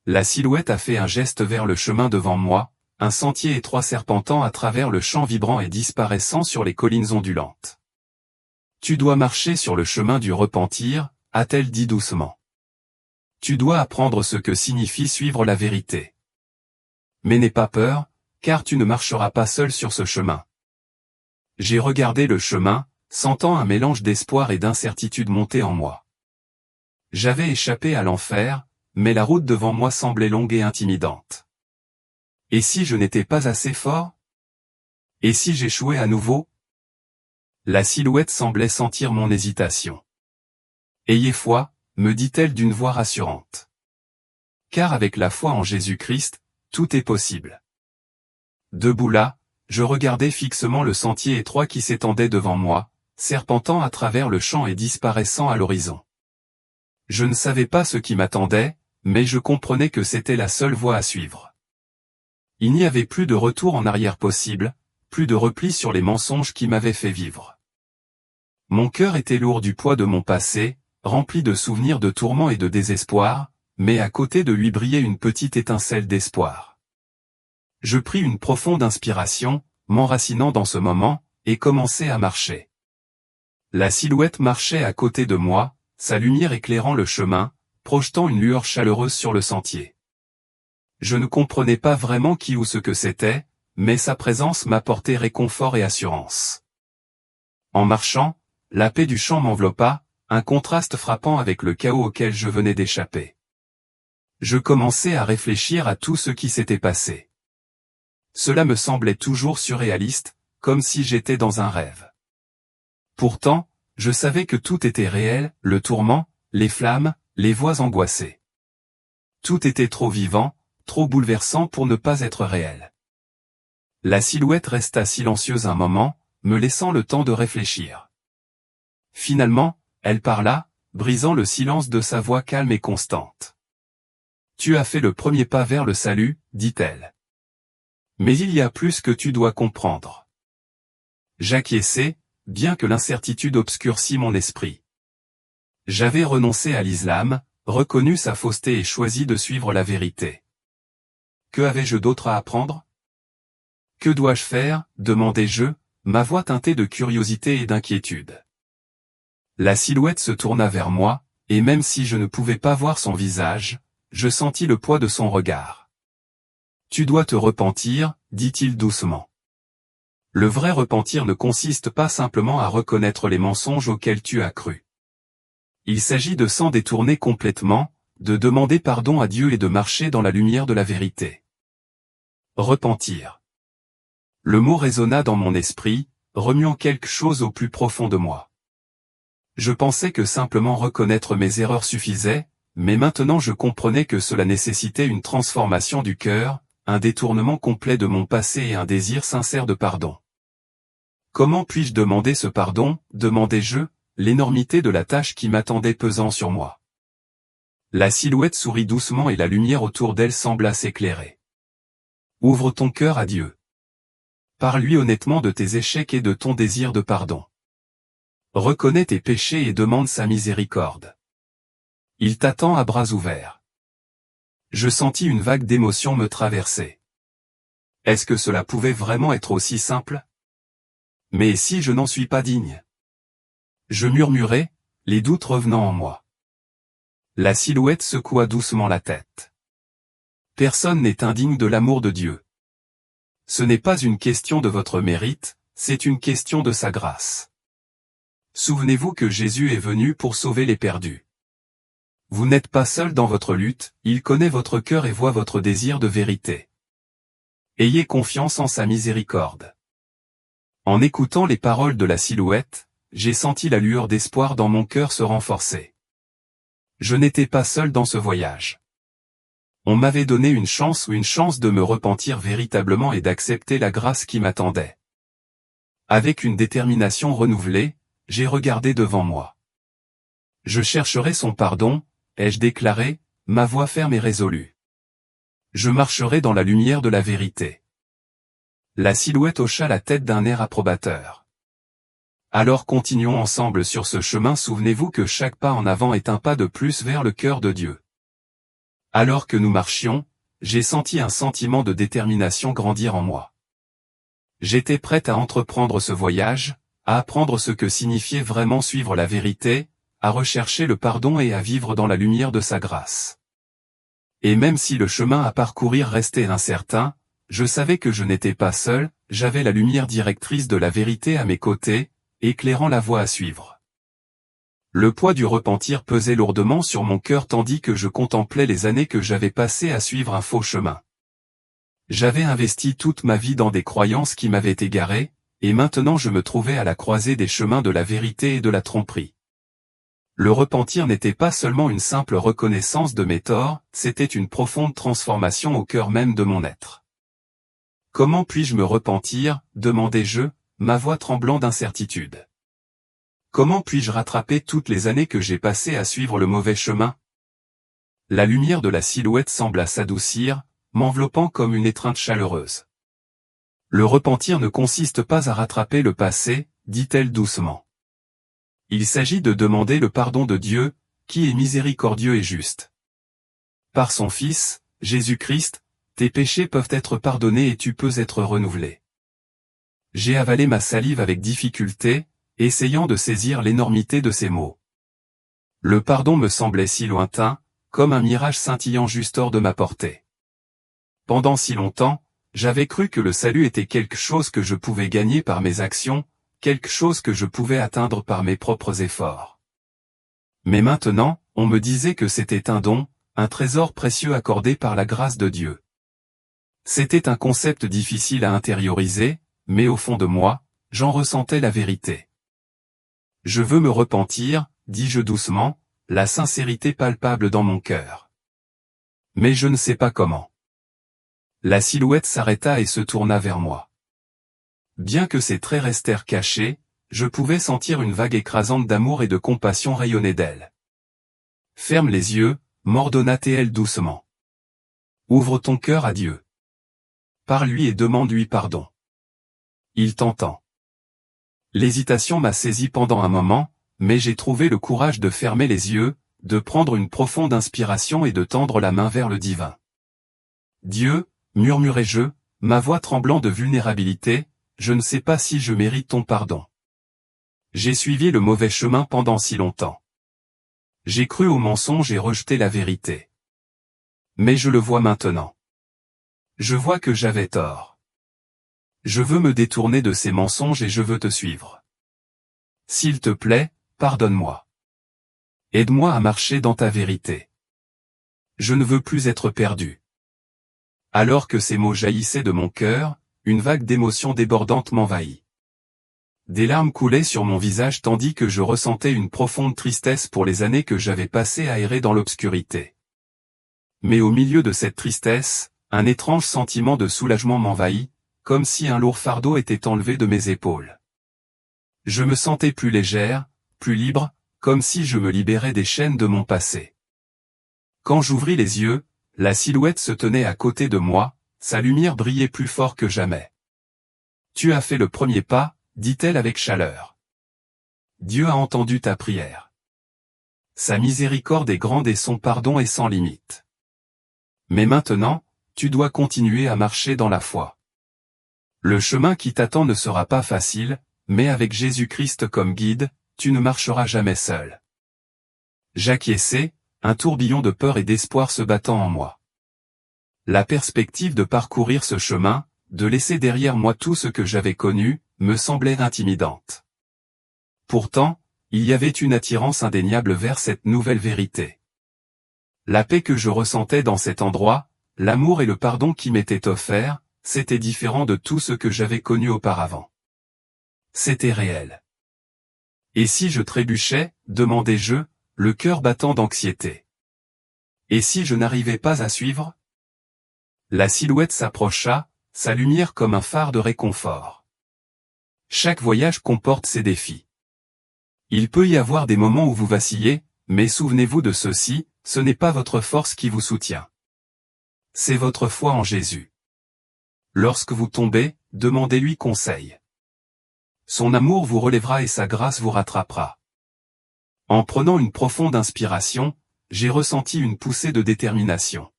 La silhouette a fait un geste vers le chemin devant moi, un sentier étroit serpentant à travers le champ vibrant et disparaissant sur les collines ondulantes. Tu dois marcher sur le chemin du repentir, a-t-elle dit doucement. Tu dois apprendre ce que signifie suivre la vérité. Mais n'aie pas peur, car tu ne marcheras pas seul sur ce chemin. J'ai regardé le chemin, sentant un mélange d'espoir et d'incertitude monter en moi. J'avais échappé à l'enfer, mais la route devant moi semblait longue et intimidante. Et si je n'étais pas assez fort? Et si j'échouais à nouveau? La silhouette semblait sentir mon hésitation. Ayez foi, me dit-elle d'une voix rassurante. Car avec la foi en Jésus-Christ, tout est possible. Debout là, je regardais fixement le sentier étroit qui s'étendait devant moi, serpentant à travers le champ et disparaissant à l'horizon. Je ne savais pas ce qui m'attendait, mais je comprenais que c'était la seule voie à suivre. Il n'y avait plus de retour en arrière possible, plus de repli sur les mensonges qui m'avaient fait vivre. Mon cœur était lourd du poids de mon passé, rempli de souvenirs de tourments et de désespoir, mais à côté de lui brillait une petite étincelle d'espoir. Je pris une profonde inspiration, m'enracinant dans ce moment, et commençai à marcher. La silhouette marchait à côté de moi, sa lumière éclairant le chemin, projetant une lueur chaleureuse sur le sentier. Je ne comprenais pas vraiment qui ou ce que c'était, mais sa présence m'apportait réconfort et assurance. En marchant, la paix du champ m'enveloppa, un contraste frappant avec le chaos auquel je venais d'échapper. Je commençais à réfléchir à tout ce qui s'était passé. Cela me semblait toujours surréaliste, comme si j'étais dans un rêve. Pourtant, je savais que tout était réel, le tourment, les flammes, les voix angoissées. Tout était trop vivant, trop bouleversant pour ne pas être réel. La silhouette resta silencieuse un moment, me laissant le temps de réfléchir. Finalement, elle parla, brisant le silence de sa voix calme et constante. « Tu as fait le premier pas vers le salut, dit-elle. Mais il y a plus que tu dois comprendre. » J'acquiesçai, bien que l'incertitude obscurcît mon esprit. J'avais renoncé à l'islam, reconnu sa fausseté et choisi de suivre la vérité. Que avais-je d'autre à apprendre? Que dois-je faire, demandai-je, ma voix teintée de curiosité et d'inquiétude. La silhouette se tourna vers moi, et même si je ne pouvais pas voir son visage, je sentis le poids de son regard. « Tu dois te repentir, dit-il doucement. Le vrai repentir ne consiste pas simplement à reconnaître les mensonges auxquels tu as cru. Il s'agit de s'en détourner complètement, de demander pardon à Dieu et de marcher dans la lumière de la vérité. » Repentir. Le mot résonna dans mon esprit, remuant quelque chose au plus profond de moi. Je pensais que simplement reconnaître mes erreurs suffisait, mais maintenant je comprenais que cela nécessitait une transformation du cœur, un détournement complet de mon passé et un désir sincère de pardon. Comment puis-je demander ce pardon, demandai-je, l'énormité de la tâche qui m'attendait pesant sur moi. La silhouette sourit doucement et la lumière autour d'elle sembla s'éclairer. Ouvre ton cœur à Dieu. Parle-lui honnêtement de tes échecs et de ton désir de pardon. Reconnais tes péchés et demande sa miséricorde. Il t'attend à bras ouverts. Je sentis une vague d'émotion me traverser. Est-ce que cela pouvait vraiment être aussi simple? Mais si je n'en suis pas digne? Je murmurai, les doutes revenant en moi. La silhouette secoua doucement la tête. Personne n'est indigne de l'amour de Dieu. Ce n'est pas une question de votre mérite, c'est une question de sa grâce. Souvenez-vous que Jésus est venu pour sauver les perdus. Vous n'êtes pas seul dans votre lutte, il connaît votre cœur et voit votre désir de vérité. Ayez confiance en sa miséricorde. En écoutant les paroles de la silhouette, j'ai senti la lueur d'espoir dans mon cœur se renforcer. Je n'étais pas seul dans ce voyage. On m'avait donné une chance de me repentir véritablement et d'accepter la grâce qui m'attendait. Avec une détermination renouvelée, j'ai regardé devant moi. Je chercherai son pardon, ai-je déclaré, ma voix ferme et résolue. Je marcherai dans la lumière de la vérité. La silhouette hocha la tête d'un air approbateur. Alors continuons ensemble sur ce chemin, souvenez-vous que chaque pas en avant est un pas de plus vers le cœur de Dieu. Alors que nous marchions, j'ai senti un sentiment de détermination grandir en moi. J'étais prête à entreprendre ce voyage, à apprendre ce que signifiait vraiment suivre la vérité, à rechercher le pardon et à vivre dans la lumière de sa grâce. Et même si le chemin à parcourir restait incertain, je savais que je n'étais pas seul, j'avais la lumière directrice de la vérité à mes côtés, éclairant la voie à suivre. Le poids du repentir pesait lourdement sur mon cœur tandis que je contemplais les années que j'avais passées à suivre un faux chemin. J'avais investi toute ma vie dans des croyances qui m'avaient égaré, et maintenant je me trouvais à la croisée des chemins de la vérité et de la tromperie. Le repentir n'était pas seulement une simple reconnaissance de mes torts, c'était une profonde transformation au cœur même de mon être. Comment puis-je me repentir, demandai-je, ma voix tremblant d'incertitude. Comment puis-je rattraper toutes les années que j'ai passées à suivre le mauvais chemin? La lumière de la silhouette sembla s'adoucir, m'enveloppant comme une étreinte chaleureuse. Le repentir ne consiste pas à rattraper le passé, dit-elle doucement. Il s'agit de demander le pardon de Dieu, qui est miséricordieux et juste. Par son Fils, Jésus-Christ, tes péchés peuvent être pardonnés et tu peux être renouvelé. J'ai avalé ma salive avec difficulté, essayant de saisir l'énormité de ces mots. Le pardon me semblait si lointain, comme un mirage scintillant juste hors de ma portée. Pendant si longtemps, j'avais cru que le salut était quelque chose que je pouvais gagner par mes actions, quelque chose que je pouvais atteindre par mes propres efforts. Mais maintenant, on me disait que c'était un don, un trésor précieux accordé par la grâce de Dieu. C'était un concept difficile à intérioriser, mais au fond de moi, j'en ressentais la vérité. Je veux me repentir, dis-je doucement, la sincérité palpable dans mon cœur. Mais je ne sais pas comment. La silhouette s'arrêta et se tourna vers moi. Bien que ses traits restèrent cachés, je pouvais sentir une vague écrasante d'amour et de compassion rayonner d'elle. Ferme les yeux, m'ordonna-t-elle doucement. Ouvre ton cœur à Dieu. Parle-lui et demande-lui pardon. Il t'entend. L'hésitation m'a saisi pendant un moment, mais j'ai trouvé le courage de fermer les yeux, de prendre une profonde inspiration et de tendre la main vers le divin. Dieu, murmurai-je, ma voix tremblant de vulnérabilité, je ne sais pas si je mérite ton pardon. J'ai suivi le mauvais chemin pendant si longtemps. J'ai cru au mensonge et rejeté la vérité. Mais je le vois maintenant. Je vois que j'avais tort. Je veux me détourner de ces mensonges et je veux te suivre. S'il te plaît, pardonne-moi. Aide-moi à marcher dans ta vérité. Je ne veux plus être perdu. Alors que ces mots jaillissaient de mon cœur, une vague d'émotions débordantes m'envahit. Des larmes coulaient sur mon visage tandis que je ressentais une profonde tristesse pour les années que j'avais passées à errer dans l'obscurité. Mais au milieu de cette tristesse, un étrange sentiment de soulagement m'envahit, comme si un lourd fardeau était enlevé de mes épaules. Je me sentais plus légère, plus libre, comme si je me libérais des chaînes de mon passé. Quand j'ouvris les yeux, la silhouette se tenait à côté de moi, sa lumière brillait plus fort que jamais. Tu as fait le premier pas, dit-elle avec chaleur. Dieu a entendu ta prière. Sa miséricorde est grande et son pardon est sans limite. Mais maintenant, tu dois continuer à marcher dans la foi. Le chemin qui t'attend ne sera pas facile, mais avec Jésus-Christ comme guide, tu ne marcheras jamais seul. J'acquiesçai, un tourbillon de peur et d'espoir se battant en moi. La perspective de parcourir ce chemin, de laisser derrière moi tout ce que j'avais connu, me semblait intimidante. Pourtant, il y avait une attirance indéniable vers cette nouvelle vérité. La paix que je ressentais dans cet endroit, l'amour et le pardon qui m'étaient offerts, c'était différent de tout ce que j'avais connu auparavant. C'était réel. Et si je trébuchais, demandai-je, le cœur battant d'anxiété. Et si je n'arrivais pas à suivre? La silhouette s'approcha, sa lumière comme un phare de réconfort. Chaque voyage comporte ses défis. Il peut y avoir des moments où vous vacillez, mais souvenez-vous de ceci, ce n'est pas votre force qui vous soutient. C'est votre foi en Jésus. Lorsque vous tombez, demandez-lui conseil. Son amour vous relèvera et sa grâce vous rattrapera. En prenant une profonde inspiration, j'ai ressenti une poussée de détermination.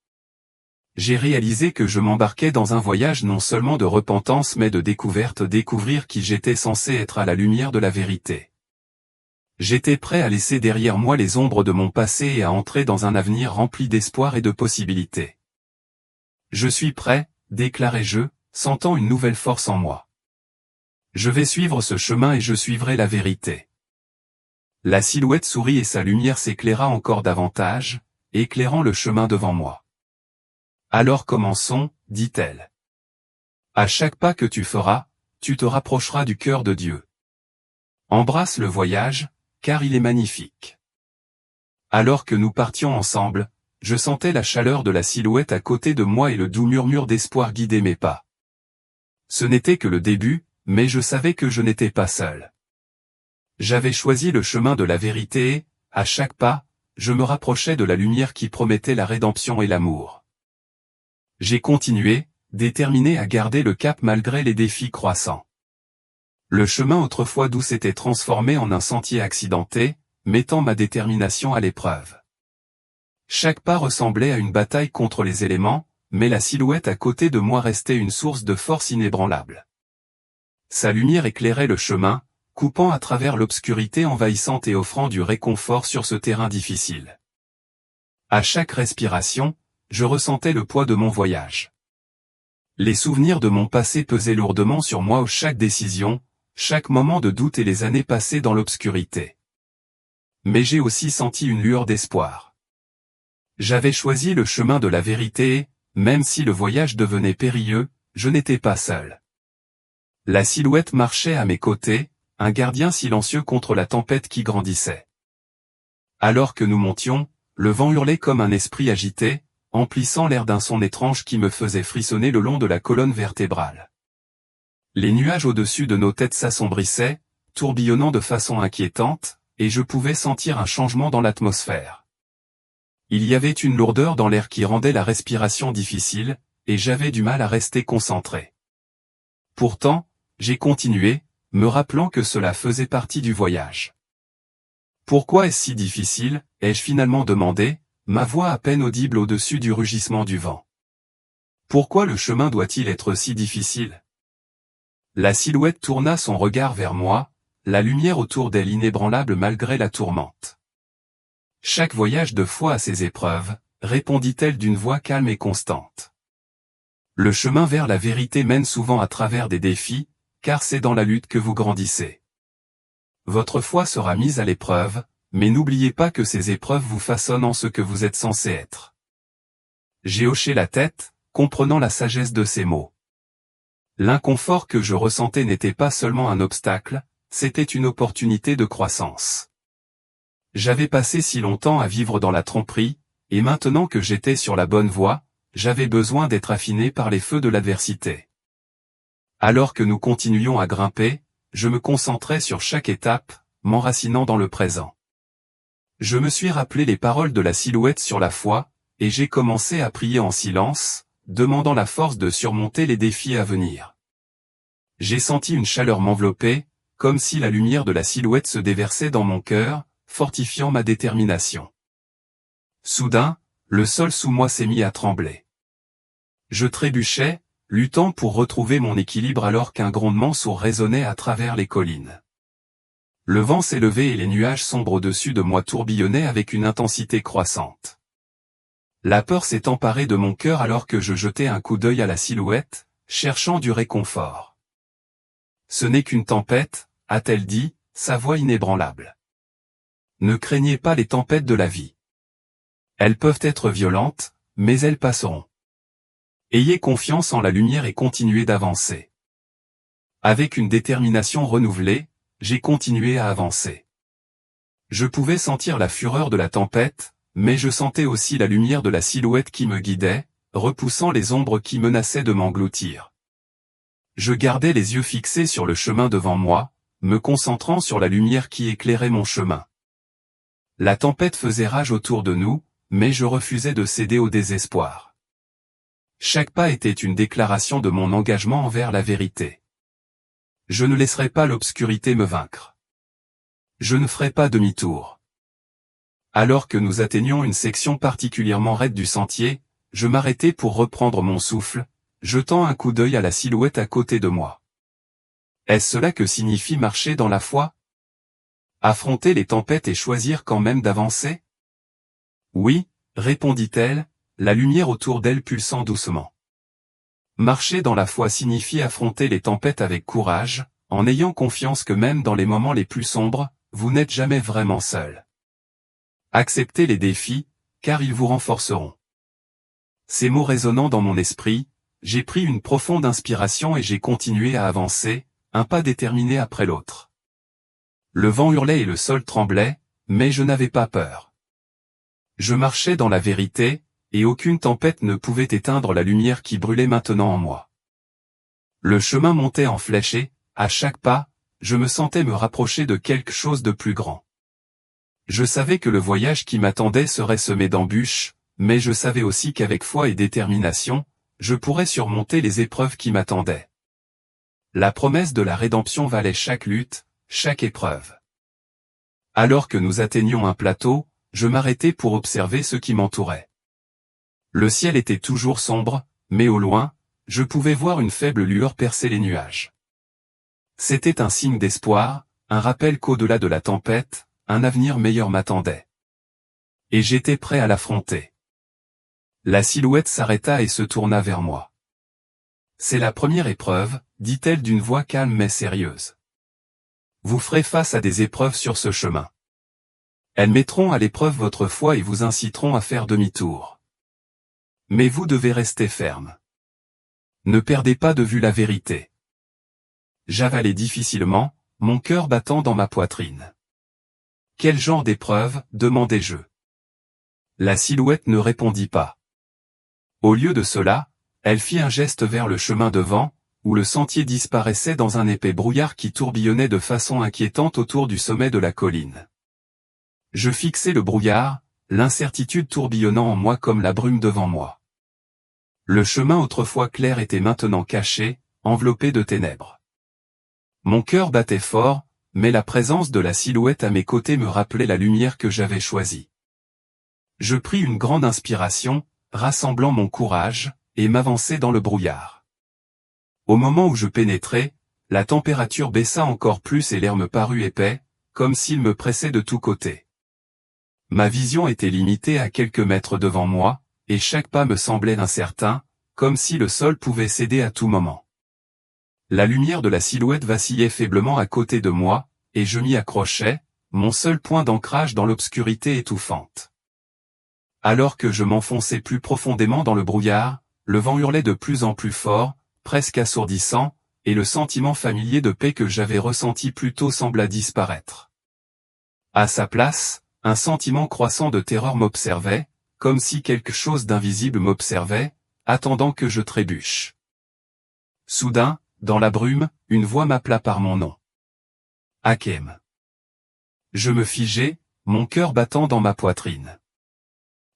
J'ai réalisé que je m'embarquais dans un voyage non seulement de repentance mais de découverte, découvrir qui j'étais censé être à la lumière de la vérité. J'étais prêt à laisser derrière moi les ombres de mon passé et à entrer dans un avenir rempli d'espoir et de possibilités. Je suis prêt, déclarai-je, sentant une nouvelle force en moi. Je vais suivre ce chemin et je suivrai la vérité. La silhouette sourit et sa lumière s'éclaira encore davantage, éclairant le chemin devant moi. Alors commençons, dit-elle. À chaque pas que tu feras, tu te rapprocheras du cœur de Dieu. Embrasse le voyage, car il est magnifique. Alors que nous partions ensemble, je sentais la chaleur de la silhouette à côté de moi et le doux murmure d'espoir guider mes pas. Ce n'était que le début, mais je savais que je n'étais pas seul. J'avais choisi le chemin de la vérité et, à chaque pas, je me rapprochais de la lumière qui promettait la rédemption et l'amour. J'ai continué, déterminé à garder le cap malgré les défis croissants. Le chemin autrefois doux s'était transformé en un sentier accidenté, mettant ma détermination à l'épreuve. Chaque pas ressemblait à une bataille contre les éléments, mais la silhouette à côté de moi restait une source de force inébranlable. Sa lumière éclairait le chemin, coupant à travers l'obscurité envahissante et offrant du réconfort sur ce terrain difficile. À chaque respiration, je ressentais le poids de mon voyage. Les souvenirs de mon passé pesaient lourdement sur moi chaque décision, chaque moment de doute et les années passées dans l'obscurité. Mais j'ai aussi senti une lueur d'espoir. J'avais choisi le chemin de la vérité et, même si le voyage devenait périlleux, je n'étais pas seul. La silhouette marchait à mes côtés, un gardien silencieux contre la tempête qui grandissait. Alors que nous montions, le vent hurlait comme un esprit agité, emplissant l'air d'un son étrange qui me faisait frissonner le long de la colonne vertébrale. Les nuages au-dessus de nos têtes s'assombrissaient, tourbillonnant de façon inquiétante, et je pouvais sentir un changement dans l'atmosphère. Il y avait une lourdeur dans l'air qui rendait la respiration difficile, et j'avais du mal à rester concentré. Pourtant, j'ai continué, me rappelant que cela faisait partie du voyage. Pourquoi est-ce si difficile, ai-je finalement demandé, ma voix à peine audible au-dessus du rugissement du vent. Pourquoi le chemin doit-il être si difficile? La silhouette tourna son regard vers moi, la lumière autour d'elle inébranlable malgré la tourmente. Chaque voyage de foi a ses épreuves, répondit-elle d'une voix calme et constante. Le chemin vers la vérité mène souvent à travers des défis, car c'est dans la lutte que vous grandissez. Votre foi sera mise à l'épreuve, mais n'oubliez pas que ces épreuves vous façonnent en ce que vous êtes censé être. J'ai hoché la tête, comprenant la sagesse de ces mots. L'inconfort que je ressentais n'était pas seulement un obstacle, c'était une opportunité de croissance. J'avais passé si longtemps à vivre dans la tromperie, et maintenant que j'étais sur la bonne voie, j'avais besoin d'être affiné par les feux de l'adversité. Alors que nous continuions à grimper, je me concentrais sur chaque étape, m'enracinant dans le présent. Je me suis rappelé les paroles de la silhouette sur la foi, et j'ai commencé à prier en silence, demandant la force de surmonter les défis à venir. J'ai senti une chaleur m'envelopper, comme si la lumière de la silhouette se déversait dans mon cœur, fortifiant ma détermination. Soudain, le sol sous moi s'est mis à trembler. Je trébuchais, luttant pour retrouver mon équilibre alors qu'un grondement sourd résonnait à travers les collines. Le vent s'est levé et les nuages sombres au-dessus de moi tourbillonnaient avec une intensité croissante. La peur s'est emparée de mon cœur alors que je jetais un coup d'œil à la silhouette, cherchant du réconfort. Ce n'est qu'une tempête, a-t-elle dit, sa voix inébranlable. Ne craignez pas les tempêtes de la vie. Elles peuvent être violentes, mais elles passeront. Ayez confiance en la lumière et continuez d'avancer. Avec une détermination renouvelée, j'ai continué à avancer. Je pouvais sentir la fureur de la tempête, mais je sentais aussi la lumière de la silhouette qui me guidait, repoussant les ombres qui menaçaient de m'engloutir. Je gardais les yeux fixés sur le chemin devant moi, me concentrant sur la lumière qui éclairait mon chemin. La tempête faisait rage autour de nous, mais je refusais de céder au désespoir. Chaque pas était une déclaration de mon engagement envers la vérité. Je ne laisserai pas l'obscurité me vaincre. Je ne ferai pas demi-tour. Alors que nous atteignions une section particulièrement raide du sentier, je m'arrêtai pour reprendre mon souffle, jetant un coup d'œil à la silhouette à côté de moi. Est-ce cela que signifie marcher dans la foi? Affronter les tempêtes et choisir quand même d'avancer? Oui, répondit-elle, la lumière autour d'elle pulsant doucement. Marcher dans la foi signifie affronter les tempêtes avec courage, en ayant confiance que même dans les moments les plus sombres, vous n'êtes jamais vraiment seul. Acceptez les défis, car ils vous renforceront. Ces mots résonnant dans mon esprit, j'ai pris une profonde inspiration et j'ai continué à avancer, un pas déterminé après l'autre. Le vent hurlait et le sol tremblait, mais je n'avais pas peur. Je marchais dans la vérité, et aucune tempête ne pouvait éteindre la lumière qui brûlait maintenant en moi. Le chemin montait en flèche et, à chaque pas, je me sentais me rapprocher de quelque chose de plus grand. Je savais que le voyage qui m'attendait serait semé d'embûches, mais je savais aussi qu'avec foi et détermination, je pourrais surmonter les épreuves qui m'attendaient. La promesse de la rédemption valait chaque lutte, chaque épreuve. Alors que nous atteignions un plateau, je m'arrêtai pour observer ce qui m'entourait. Le ciel était toujours sombre, mais au loin, je pouvais voir une faible lueur percer les nuages. C'était un signe d'espoir, un rappel qu'au-delà de la tempête, un avenir meilleur m'attendait. Et j'étais prêt à l'affronter. La silhouette s'arrêta et se tourna vers moi. C'est la première épreuve, dit-elle d'une voix calme mais sérieuse. Vous ferez face à des épreuves sur ce chemin. Elles mettront à l'épreuve votre foi et vous inciteront à faire demi-tour. Mais vous devez rester ferme. Ne perdez pas de vue la vérité. J'avalais difficilement, mon cœur battant dans ma poitrine. Quel genre d'épreuve, demandai-je. La silhouette ne répondit pas. Au lieu de cela, elle fit un geste vers le chemin devant, où le sentier disparaissait dans un épais brouillard qui tourbillonnait de façon inquiétante autour du sommet de la colline. Je fixai le brouillard, l'incertitude tourbillonnant en moi comme la brume devant moi. Le chemin autrefois clair était maintenant caché, enveloppé de ténèbres. Mon cœur battait fort, mais la présence de la silhouette à mes côtés me rappelait la lumière que j'avais choisie. Je pris une grande inspiration, rassemblant mon courage, et m'avançai dans le brouillard. Au moment où je pénétrais, la température baissa encore plus et l'air me parut épais, comme s'il me pressait de tous côtés. Ma vision était limitée à quelques mètres devant moi, et chaque pas me semblait incertain, comme si le sol pouvait céder à tout moment. La lumière de la silhouette vacillait faiblement à côté de moi, et je m'y accrochais, mon seul point d'ancrage dans l'obscurité étouffante. Alors que je m'enfonçais plus profondément dans le brouillard, le vent hurlait de plus en plus fort, presque assourdissant, et le sentiment familier de paix que j'avais ressenti plus tôt sembla disparaître. À sa place, un sentiment croissant de terreur m'observait, comme si quelque chose d'invisible m'observait, attendant que je trébuche. Soudain, dans la brume, une voix m'appela par mon nom. Hakem. Je me figeai, mon cœur battant dans ma poitrine.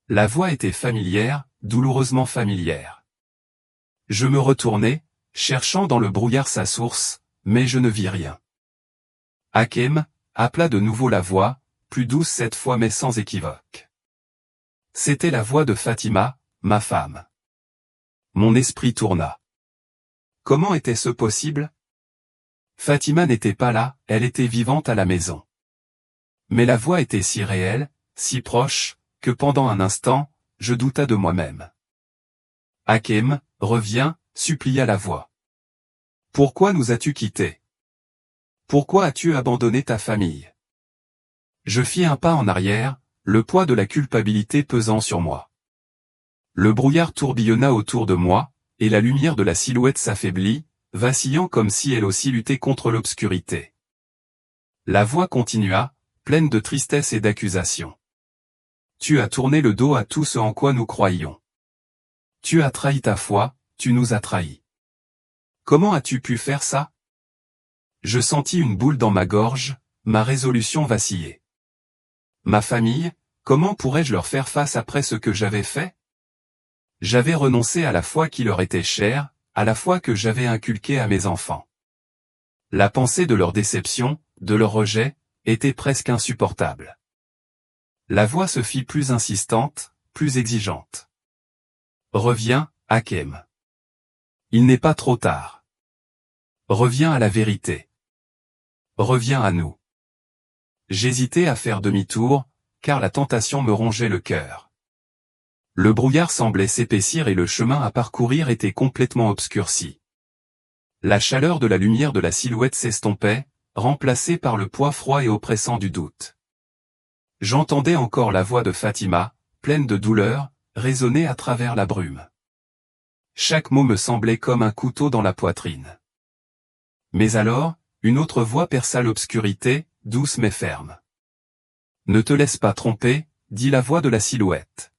La voix était familière, douloureusement familière. Je me retournai, cherchant dans le brouillard sa source, mais je ne vis rien. Hakem, appela de nouveau la voix, plus douce cette fois mais sans équivoque. C'était la voix de Fatima, ma femme. Mon esprit tourna. Comment était-ce possible? Fatima n'était pas là, elle était vivante à la maison. Mais la voix était si réelle, si proche, que pendant un instant, je douta de moi-même. Hakem, reviens, supplia la voix. Pourquoi nous as-tu quittés? Pourquoi as-tu abandonné ta famille? Je fis un pas en arrière, le poids de la culpabilité pesant sur moi. Le brouillard tourbillonna autour de moi, et la lumière de la silhouette s'affaiblit, vacillant comme si elle aussi luttait contre l'obscurité. La voix continua, pleine de tristesse et d'accusation. Tu as tourné le dos à tout ce en quoi nous croyions. Tu as trahi ta foi, tu nous as trahis. Comment as-tu pu faire ça? Je sentis une boule dans ma gorge, ma résolution vacillait. Ma famille, comment pourrais-je leur faire face après ce que j'avais fait? J'avais renoncé à la foi qui leur était chère, à la foi que j'avais inculquée à mes enfants. La pensée de leur déception, de leur rejet, était presque insupportable. La voix se fit plus insistante, plus exigeante. Reviens, Hakem. Il n'est pas trop tard. Reviens à la vérité. Reviens à nous. J'hésitais à faire demi-tour, car la tentation me rongeait le cœur. Le brouillard semblait s'épaissir et le chemin à parcourir était complètement obscurci. La chaleur de la lumière de la silhouette s'estompait, remplacée par le poids froid et oppressant du doute. J'entendais encore la voix de Fatima, pleine de douleur, résonner à travers la brume. Chaque mot me semblait comme un couteau dans la poitrine. Mais alors, une autre voix perça l'obscurité, douce mais ferme. Ne te laisse pas tromper, dit la voix de la silhouette.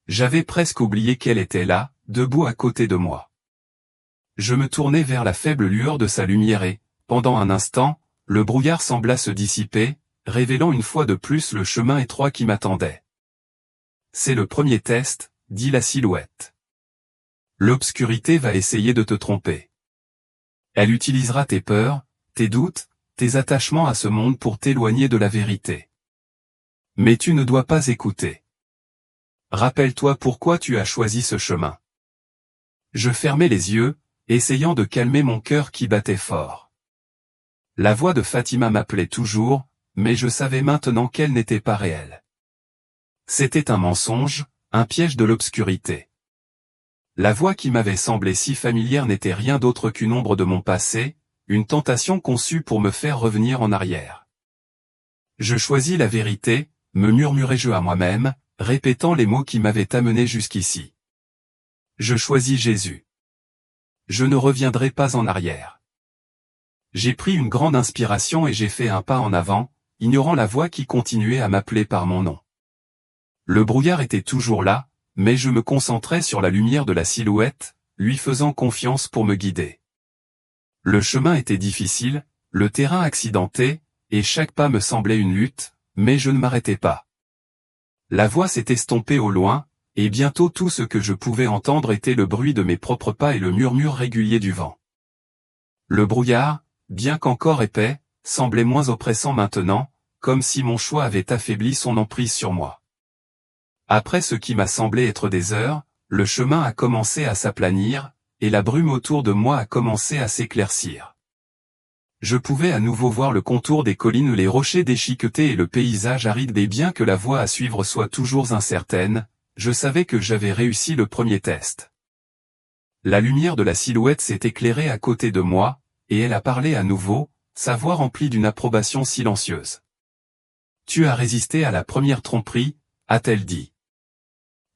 J'avais presque oublié qu'elle était là, debout à côté de moi. Je me tournai vers la faible lueur de sa lumière et, pendant un instant, le brouillard sembla se dissiper, révélant une fois de plus le chemin étroit qui m'attendait. C'est le premier test, dit la silhouette. L'obscurité va essayer de te tromper. Elle utilisera tes peurs, tes doutes, tes attachements à ce monde pour t'éloigner de la vérité. Mais tu ne dois pas écouter. Rappelle-toi pourquoi tu as choisi ce chemin. Je fermais les yeux, essayant de calmer mon cœur qui battait fort. La voix de Fatima m'appelait toujours, mais je savais maintenant qu'elle n'était pas réelle. C'était un mensonge, un piège de l'obscurité. La voix qui m'avait semblé si familière n'était rien d'autre qu'une ombre de mon passé, une tentation conçue pour me faire revenir en arrière. Je choisis la vérité, me murmurai-je à moi-même, répétant les mots qui m'avaient amené jusqu'ici. Je choisis Jésus. Je ne reviendrai pas en arrière. J'ai pris une grande inspiration et j'ai fait un pas en avant, ignorant la voix qui continuait à m'appeler par mon nom. Le brouillard était toujours là, mais je me concentrais sur la lumière de la silhouette, lui faisant confiance pour me guider. Le chemin était difficile, le terrain accidenté, et chaque pas me semblait une lutte, mais je ne m'arrêtais pas. La voix s'est estompée au loin, et bientôt tout ce que je pouvais entendre était le bruit de mes propres pas et le murmure régulier du vent. Le brouillard, bien qu'encore épais, semblait moins oppressant maintenant, comme si mon choix avait affaibli son emprise sur moi. Après ce qui m'a semblé être des heures, le chemin a commencé à s'aplanir, et la brume autour de moi a commencé à s'éclaircir. Je pouvais à nouveau voir le contour des collines, les rochers déchiquetés et le paysage aride, et bien que la voie à suivre soit toujours incertaine, je savais que j'avais réussi le premier test. La lumière de la silhouette s'est éclairée à côté de moi, et elle a parlé à nouveau, sa voix remplie d'une approbation silencieuse. « Tu as résisté à la première tromperie », a-t-elle dit.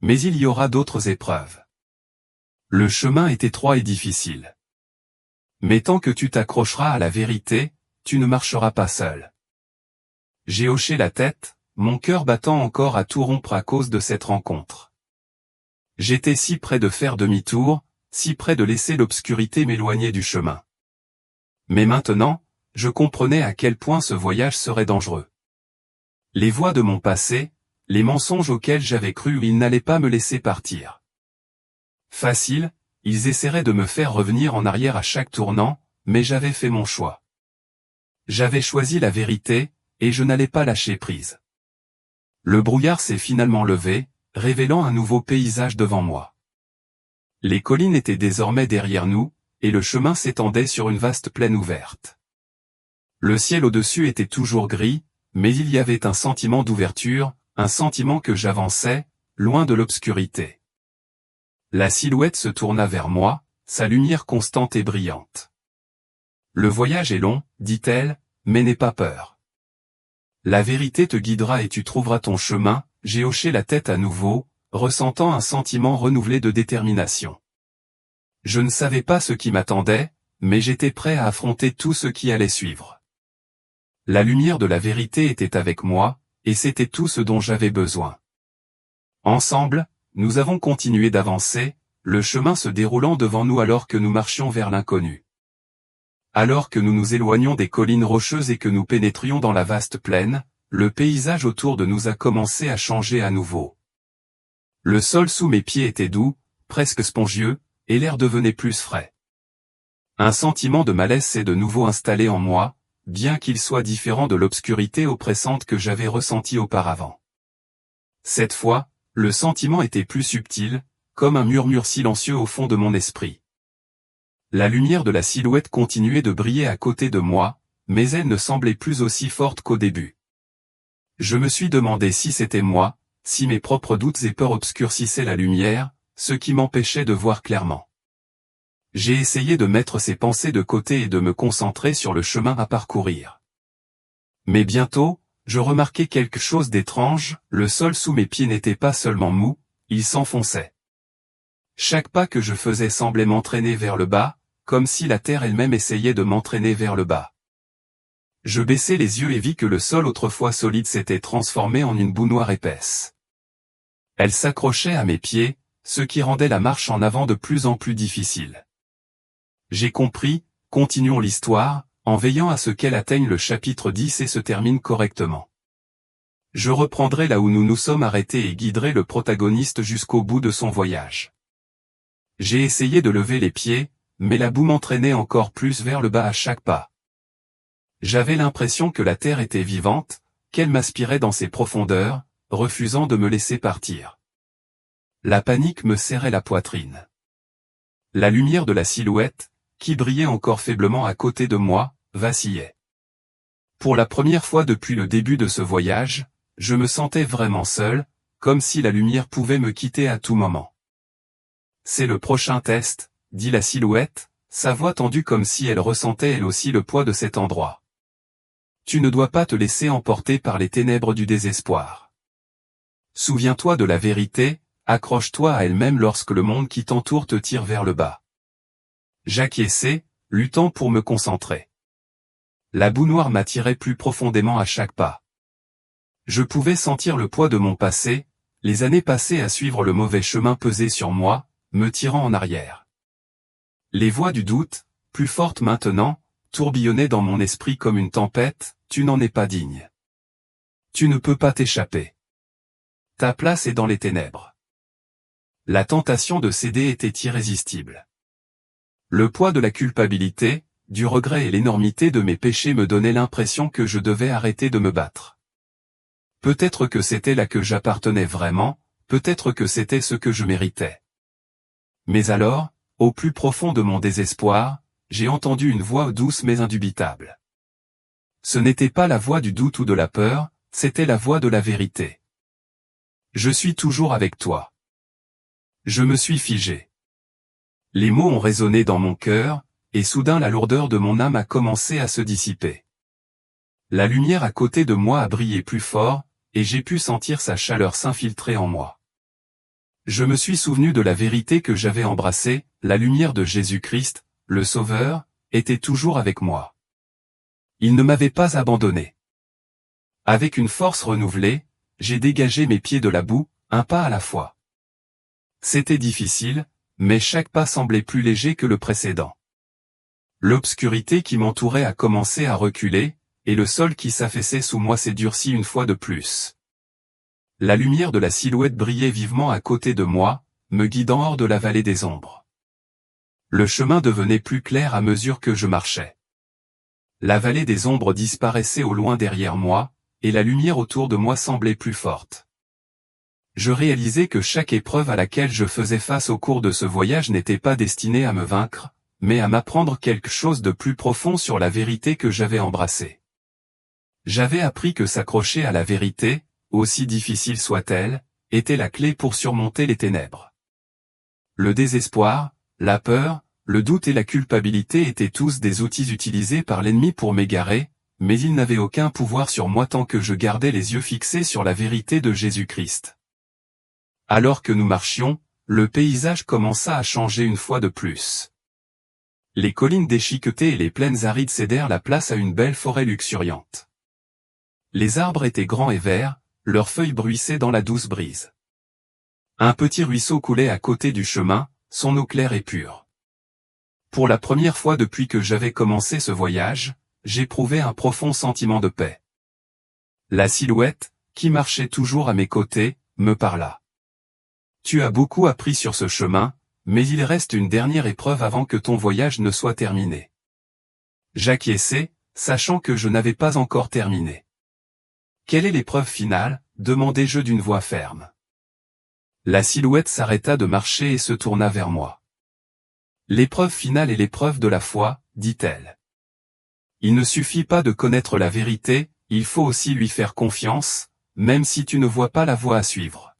« Mais il y aura d'autres épreuves. Le chemin est étroit et difficile. Mais tant que tu t'accrocheras à la vérité, tu ne marcheras pas seul. » J'ai hoché la tête, mon cœur battant encore à tout rompre à cause de cette rencontre. J'étais si près de faire demi-tour, si près de laisser l'obscurité m'éloigner du chemin. Mais maintenant, je comprenais à quel point ce voyage serait dangereux. Les voix de mon passé, les mensonges auxquels j'avais cru, ils n'allaient pas me laisser partir. Facile, ils essaieraient de me faire revenir en arrière à chaque tournant, mais j'avais fait mon choix. J'avais choisi la vérité, et je n'allais pas lâcher prise. Le brouillard s'est finalement levé, révélant un nouveau paysage devant moi. Les collines étaient désormais derrière nous, et le chemin s'étendait sur une vaste plaine ouverte. Le ciel au-dessus était toujours gris, mais il y avait un sentiment d'ouverture, un sentiment que j'avançais, loin de l'obscurité. La silhouette se tourna vers moi, sa lumière constante et brillante. « Le voyage est long, dit-elle, mais n'aie pas peur. La vérité te guidera et tu trouveras ton chemin. » J'ai hoché la tête à nouveau, ressentant un sentiment renouvelé de détermination. Je ne savais pas ce qui m'attendait, mais j'étais prêt à affronter tout ce qui allait suivre. La lumière de la vérité était avec moi, et c'était tout ce dont j'avais besoin. Ensemble, nous avons continué d'avancer, le chemin se déroulant devant nous alors que nous marchions vers l'inconnu. Alors que nous nous éloignions des collines rocheuses et que nous pénétrions dans la vaste plaine, le paysage autour de nous a commencé à changer à nouveau. Le sol sous mes pieds était doux, presque spongieux, et l'air devenait plus frais. Un sentiment de malaise s'est de nouveau installé en moi, bien qu'il soit différent de l'obscurité oppressante que j'avais ressentie auparavant. Cette fois, le sentiment était plus subtil, comme un murmure silencieux au fond de mon esprit. La lumière de la silhouette continuait de briller à côté de moi, mais elle ne semblait plus aussi forte qu'au début. Je me suis demandé si c'était moi, si mes propres doutes et peurs obscurcissaient la lumière, ce qui m'empêchait de voir clairement. J'ai essayé de mettre ces pensées de côté et de me concentrer sur le chemin à parcourir. Mais bientôt, je remarquai quelque chose d'étrange, le sol sous mes pieds n'était pas seulement mou, il s'enfonçait. Chaque pas que je faisais semblait m'entraîner vers le bas, comme si la terre elle-même essayait de m'entraîner vers le bas. Je baissai les yeux et vis que le sol autrefois solide s'était transformé en une boue noire épaisse. Elle s'accrochait à mes pieds, ce qui rendait la marche en avant de plus en plus difficile. J'ai compris, continuons l'histoire, en veillant à ce qu'elle atteigne le chapitre 10 et se termine correctement. Je reprendrai là où nous nous sommes arrêtés et guiderai le protagoniste jusqu'au bout de son voyage. J'ai essayé de lever les pieds, mais la boue m'entraînait encore plus vers le bas à chaque pas. J'avais l'impression que la terre était vivante, qu'elle m'aspirait dans ses profondeurs, refusant de me laisser partir. La panique me serrait la poitrine. La lumière de la silhouette, qui brillait encore faiblement à côté de moi, vacillait. Pour la première fois depuis le début de ce voyage, je me sentais vraiment seul, comme si la lumière pouvait me quitter à tout moment. C'est le prochain test, dit la silhouette, sa voix tendue comme si elle ressentait elle aussi le poids de cet endroit. Tu ne dois pas te laisser emporter par les ténèbres du désespoir. Souviens-toi de la vérité, accroche-toi à elle-même lorsque le monde qui t'entoure te tire vers le bas. J'acquiesçais, luttant pour me concentrer. La boue noire m'attirait plus profondément à chaque pas. Je pouvais sentir le poids de mon passé, les années passées à suivre le mauvais chemin peser sur moi, me tirant en arrière. Les voix du doute, plus fortes maintenant, tourbillonnaient dans mon esprit comme une tempête, tu n'en es pas digne. Tu ne peux pas t'échapper. Ta place est dans les ténèbres. La tentation de céder était irrésistible. Le poids de la culpabilité, du regret et l'énormité de mes péchés me donnaient l'impression que je devais arrêter de me battre. Peut-être que c'était là que j'appartenais vraiment, peut-être que c'était ce que je méritais. Mais alors, au plus profond de mon désespoir, j'ai entendu une voix douce mais indubitable. Ce n'était pas la voix du doute ou de la peur, c'était la voix de la vérité. Je suis toujours avec toi. Je me suis figé. Les mots ont résonné dans mon cœur, et soudain la lourdeur de mon âme a commencé à se dissiper. La lumière à côté de moi a brillé plus fort, et j'ai pu sentir sa chaleur s'infiltrer en moi. Je me suis souvenu de la vérité que j'avais embrassée, la lumière de Jésus-Christ, le Sauveur, était toujours avec moi. Il ne m'avait pas abandonné. Avec une force renouvelée, j'ai dégagé mes pieds de la boue, un pas à la fois. C'était difficile, mais chaque pas semblait plus léger que le précédent. L'obscurité qui m'entourait a commencé à reculer, et le sol qui s'affaissait sous moi s'est durci une fois de plus. La lumière de la silhouette brillait vivement à côté de moi, me guidant hors de la vallée des ombres. Le chemin devenait plus clair à mesure que je marchais. La vallée des ombres disparaissait au loin derrière moi, et la lumière autour de moi semblait plus forte. Je réalisais que chaque épreuve à laquelle je faisais face au cours de ce voyage n'était pas destinée à me vaincre, mais à m'apprendre quelque chose de plus profond sur la vérité que j'avais embrassée. J'avais appris que s'accrocher à la vérité, aussi difficile soit-elle, était la clé pour surmonter les ténèbres. Le désespoir, la peur, le doute et la culpabilité étaient tous des outils utilisés par l'ennemi pour m'égarer, mais ils n'avaient aucun pouvoir sur moi tant que je gardais les yeux fixés sur la vérité de Jésus-Christ. Alors que nous marchions, le paysage commença à changer une fois de plus. Les collines déchiquetées et les plaines arides cédèrent la place à une belle forêt luxuriante. Les arbres étaient grands et verts, leurs feuilles bruissaient dans la douce brise. Un petit ruisseau coulait à côté du chemin, son eau claire et pure. Pour la première fois depuis que j'avais commencé ce voyage, j'éprouvais un profond sentiment de paix. La silhouette, qui marchait toujours à mes côtés, me parla. Tu as beaucoup appris sur ce chemin, mais il reste une dernière épreuve avant que ton voyage ne soit terminé. J'acquiesçai, sachant que je n'avais pas encore terminé. Quelle est l'épreuve finale ? Demandai-je d'une voix ferme. La silhouette s'arrêta de marcher et se tourna vers moi. L'épreuve finale est l'épreuve de la foi, dit-elle. Il ne suffit pas de connaître la vérité, il faut aussi lui faire confiance, même si tu ne vois pas la voie à suivre.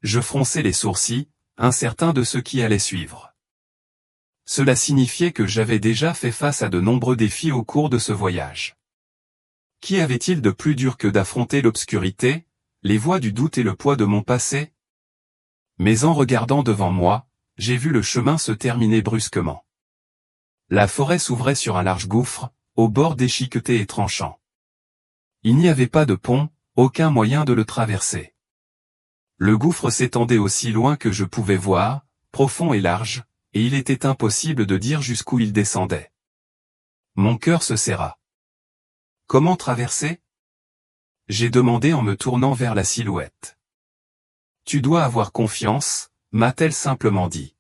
Je fronçai les sourcils, incertain de ce qui allait suivre. Cela signifiait que j'avais déjà fait face à de nombreux défis au cours de ce voyage. Qu'y avait-il de plus dur que d'affronter l'obscurité, les voies du doute et le poids de mon passé ? Mais en regardant devant moi, j'ai vu le chemin se terminer brusquement. La forêt s'ouvrait sur un large gouffre, au bord déchiqueté et tranchant. Il n'y avait pas de pont, aucun moyen de le traverser. Le gouffre s'étendait aussi loin que je pouvais voir, profond et large, et il était impossible de dire jusqu'où il descendait. Mon cœur se serra. Comment traverser ? J'ai demandé en me tournant vers la silhouette. Tu dois avoir confiance, m'a-t-elle simplement dit.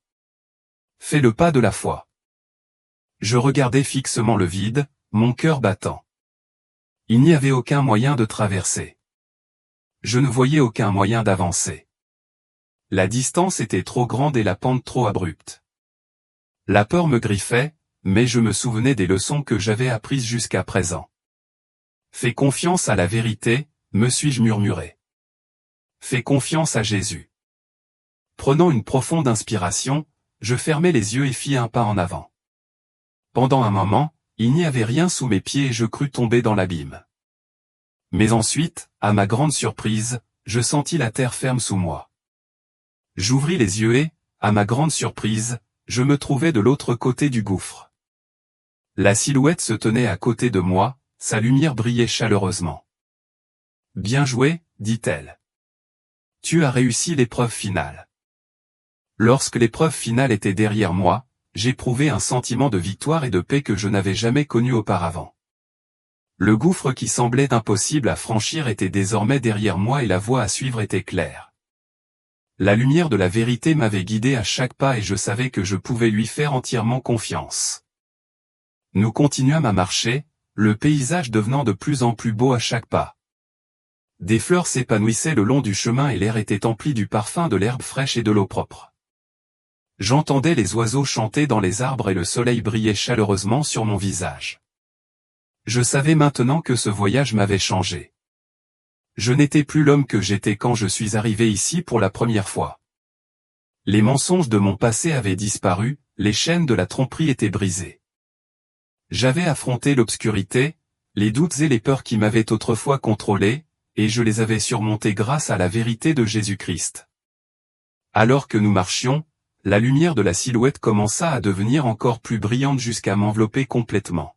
Fais le pas de la foi. Je regardais fixement le vide, mon cœur battant. Il n'y avait aucun moyen de traverser. Je ne voyais aucun moyen d'avancer. La distance était trop grande et la pente trop abrupte. La peur me griffait, mais je me souvenais des leçons que j'avais apprises jusqu'à présent. Fais confiance à la vérité, me suis-je murmuré. Fais confiance à Jésus. Prenant une profonde inspiration, je fermai les yeux et fis un pas en avant. Pendant un moment, il n'y avait rien sous mes pieds et je crus tomber dans l'abîme. Mais ensuite, à ma grande surprise, je sentis la terre ferme sous moi. J'ouvris les yeux et, à ma grande surprise, je me trouvais de l'autre côté du gouffre. La silhouette se tenait à côté de moi, sa lumière brillait chaleureusement. « Bien joué, dit-elle. Tu as réussi l'épreuve finale. » Lorsque l'épreuve finale était derrière moi, j'éprouvais un sentiment de victoire et de paix que je n'avais jamais connu auparavant. Le gouffre qui semblait impossible à franchir était désormais derrière moi et la voie à suivre était claire. La lumière de la vérité m'avait guidé à chaque pas et je savais que je pouvais lui faire entièrement confiance. Nous continuâmes à marcher, le paysage devenant de plus en plus beau à chaque pas. Des fleurs s'épanouissaient le long du chemin et l'air était empli du parfum de l'herbe fraîche et de l'eau propre. J'entendais les oiseaux chanter dans les arbres et le soleil brillait chaleureusement sur mon visage. Je savais maintenant que ce voyage m'avait changé. Je n'étais plus l'homme que j'étais quand je suis arrivé ici pour la première fois. Les mensonges de mon passé avaient disparu, les chaînes de la tromperie étaient brisées. J'avais affronté l'obscurité, les doutes et les peurs qui m'avaient autrefois contrôlé, et je les avais surmontés grâce à la vérité de Jésus-Christ. Alors que nous marchions, la lumière de la silhouette commença à devenir encore plus brillante jusqu'à m'envelopper complètement.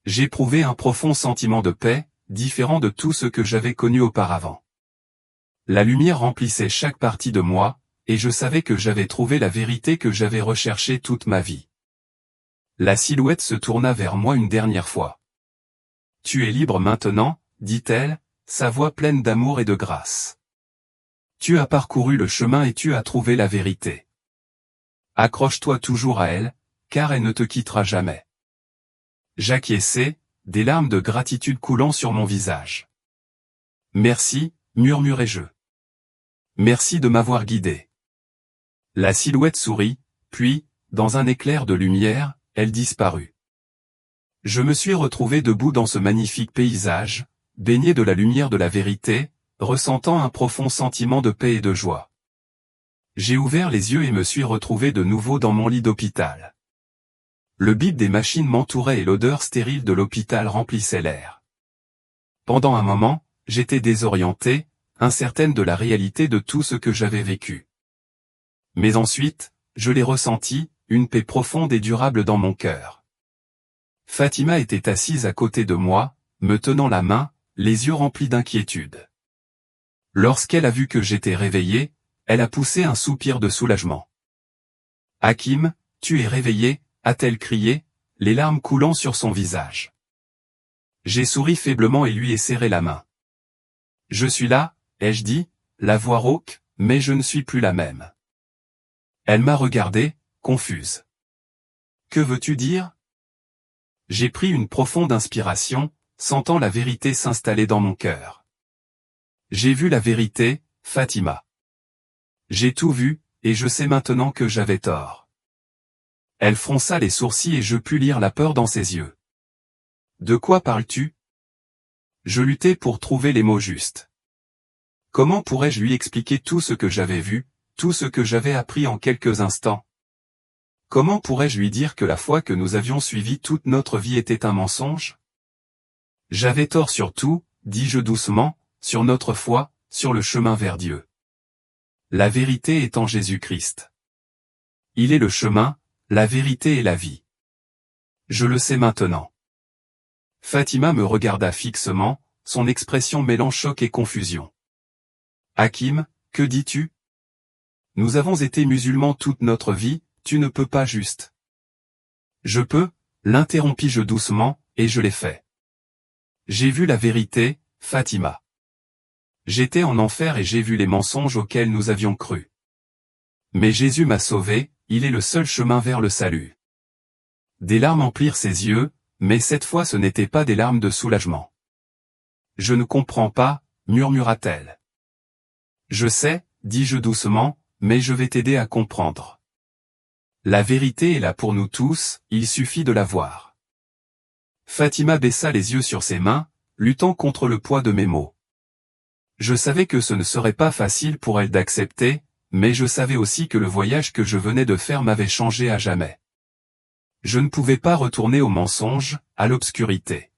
J'éprouvais un profond sentiment de paix, différent de tout ce que j'avais connu auparavant. La lumière remplissait chaque partie de moi, et je savais que j'avais trouvé la vérité que j'avais recherchée toute ma vie. La silhouette se tourna vers moi une dernière fois. « Tu es libre maintenant, dit-elle, sa voix pleine d'amour et de grâce. Tu as parcouru le chemin et tu as trouvé la vérité. Accroche-toi toujours à elle, car elle ne te quittera jamais. » J'acquiesçai, des larmes de gratitude coulant sur mon visage. « Merci, murmurai-je. Merci de m'avoir guidé. » La silhouette sourit, puis, dans un éclair de lumière, elle disparut. Je me suis retrouvé debout dans ce magnifique paysage, baigné de la lumière de la vérité, ressentant un profond sentiment de paix et de joie. J'ai ouvert les yeux et me suis retrouvé de nouveau dans mon lit d'hôpital. Le bip des machines m'entourait et l'odeur stérile de l'hôpital remplissait l'air. Pendant un moment, j'étais désorienté, incertaine de la réalité de tout ce que j'avais vécu. Mais ensuite, je l'ai ressenti, une paix profonde et durable dans mon cœur. Fatima était assise à côté de moi, me tenant la main, les yeux remplis d'inquiétude. Lorsqu'elle a vu que j'étais réveillé, elle a poussé un soupir de soulagement. « Hakim, tu es réveillé ?» a-t-elle crié, les larmes coulant sur son visage. J'ai souri faiblement et lui ai serré la main. « Je suis là, » ai-je dit, la voix rauque, mais je ne suis plus la même. Elle m'a regardé, confuse. « Que veux-tu dire ?» J'ai pris une profonde inspiration, sentant la vérité s'installer dans mon cœur. J'ai vu la vérité, Fatima. J'ai tout vu, et je sais maintenant que j'avais tort. Elle fronça les sourcils et je pus lire la peur dans ses yeux. De quoi parles-tu? Je luttais pour trouver les mots justes. Comment pourrais-je lui expliquer tout ce que j'avais vu, tout ce que j'avais appris en quelques instants? Comment pourrais-je lui dire que la foi que nous avions suivie toute notre vie était un mensonge? J'avais tort sur tout, dis-je doucement, sur notre foi, sur le chemin vers Dieu. La vérité est en Jésus-Christ. Il est le chemin, la vérité et la vie. Je le sais maintenant. Fatima me regarda fixement, son expression mêlant choc et confusion. Hakim, que dis-tu? Nous avons été musulmans toute notre vie, tu ne peux pas juste. Je peux, l'interrompis-je doucement, et je l'ai fait. J'ai vu la vérité, Fatima. J'étais en enfer et j'ai vu les mensonges auxquels nous avions cru. Mais Jésus m'a sauvé, il est le seul chemin vers le salut. Des larmes emplirent ses yeux, mais cette fois ce n'étaient pas des larmes de soulagement. « Je ne comprends pas, murmura-t-elle. « Je sais, dis-je doucement, mais je vais t'aider à comprendre. La vérité est là pour nous tous, il suffit de la voir. » Fatima baissa les yeux sur ses mains, luttant contre le poids de mes mots. Je savais que ce ne serait pas facile pour elle d'accepter, mais je savais aussi que le voyage que je venais de faire m'avait changé à jamais. Je ne pouvais pas retourner au mensonge, à l'obscurité.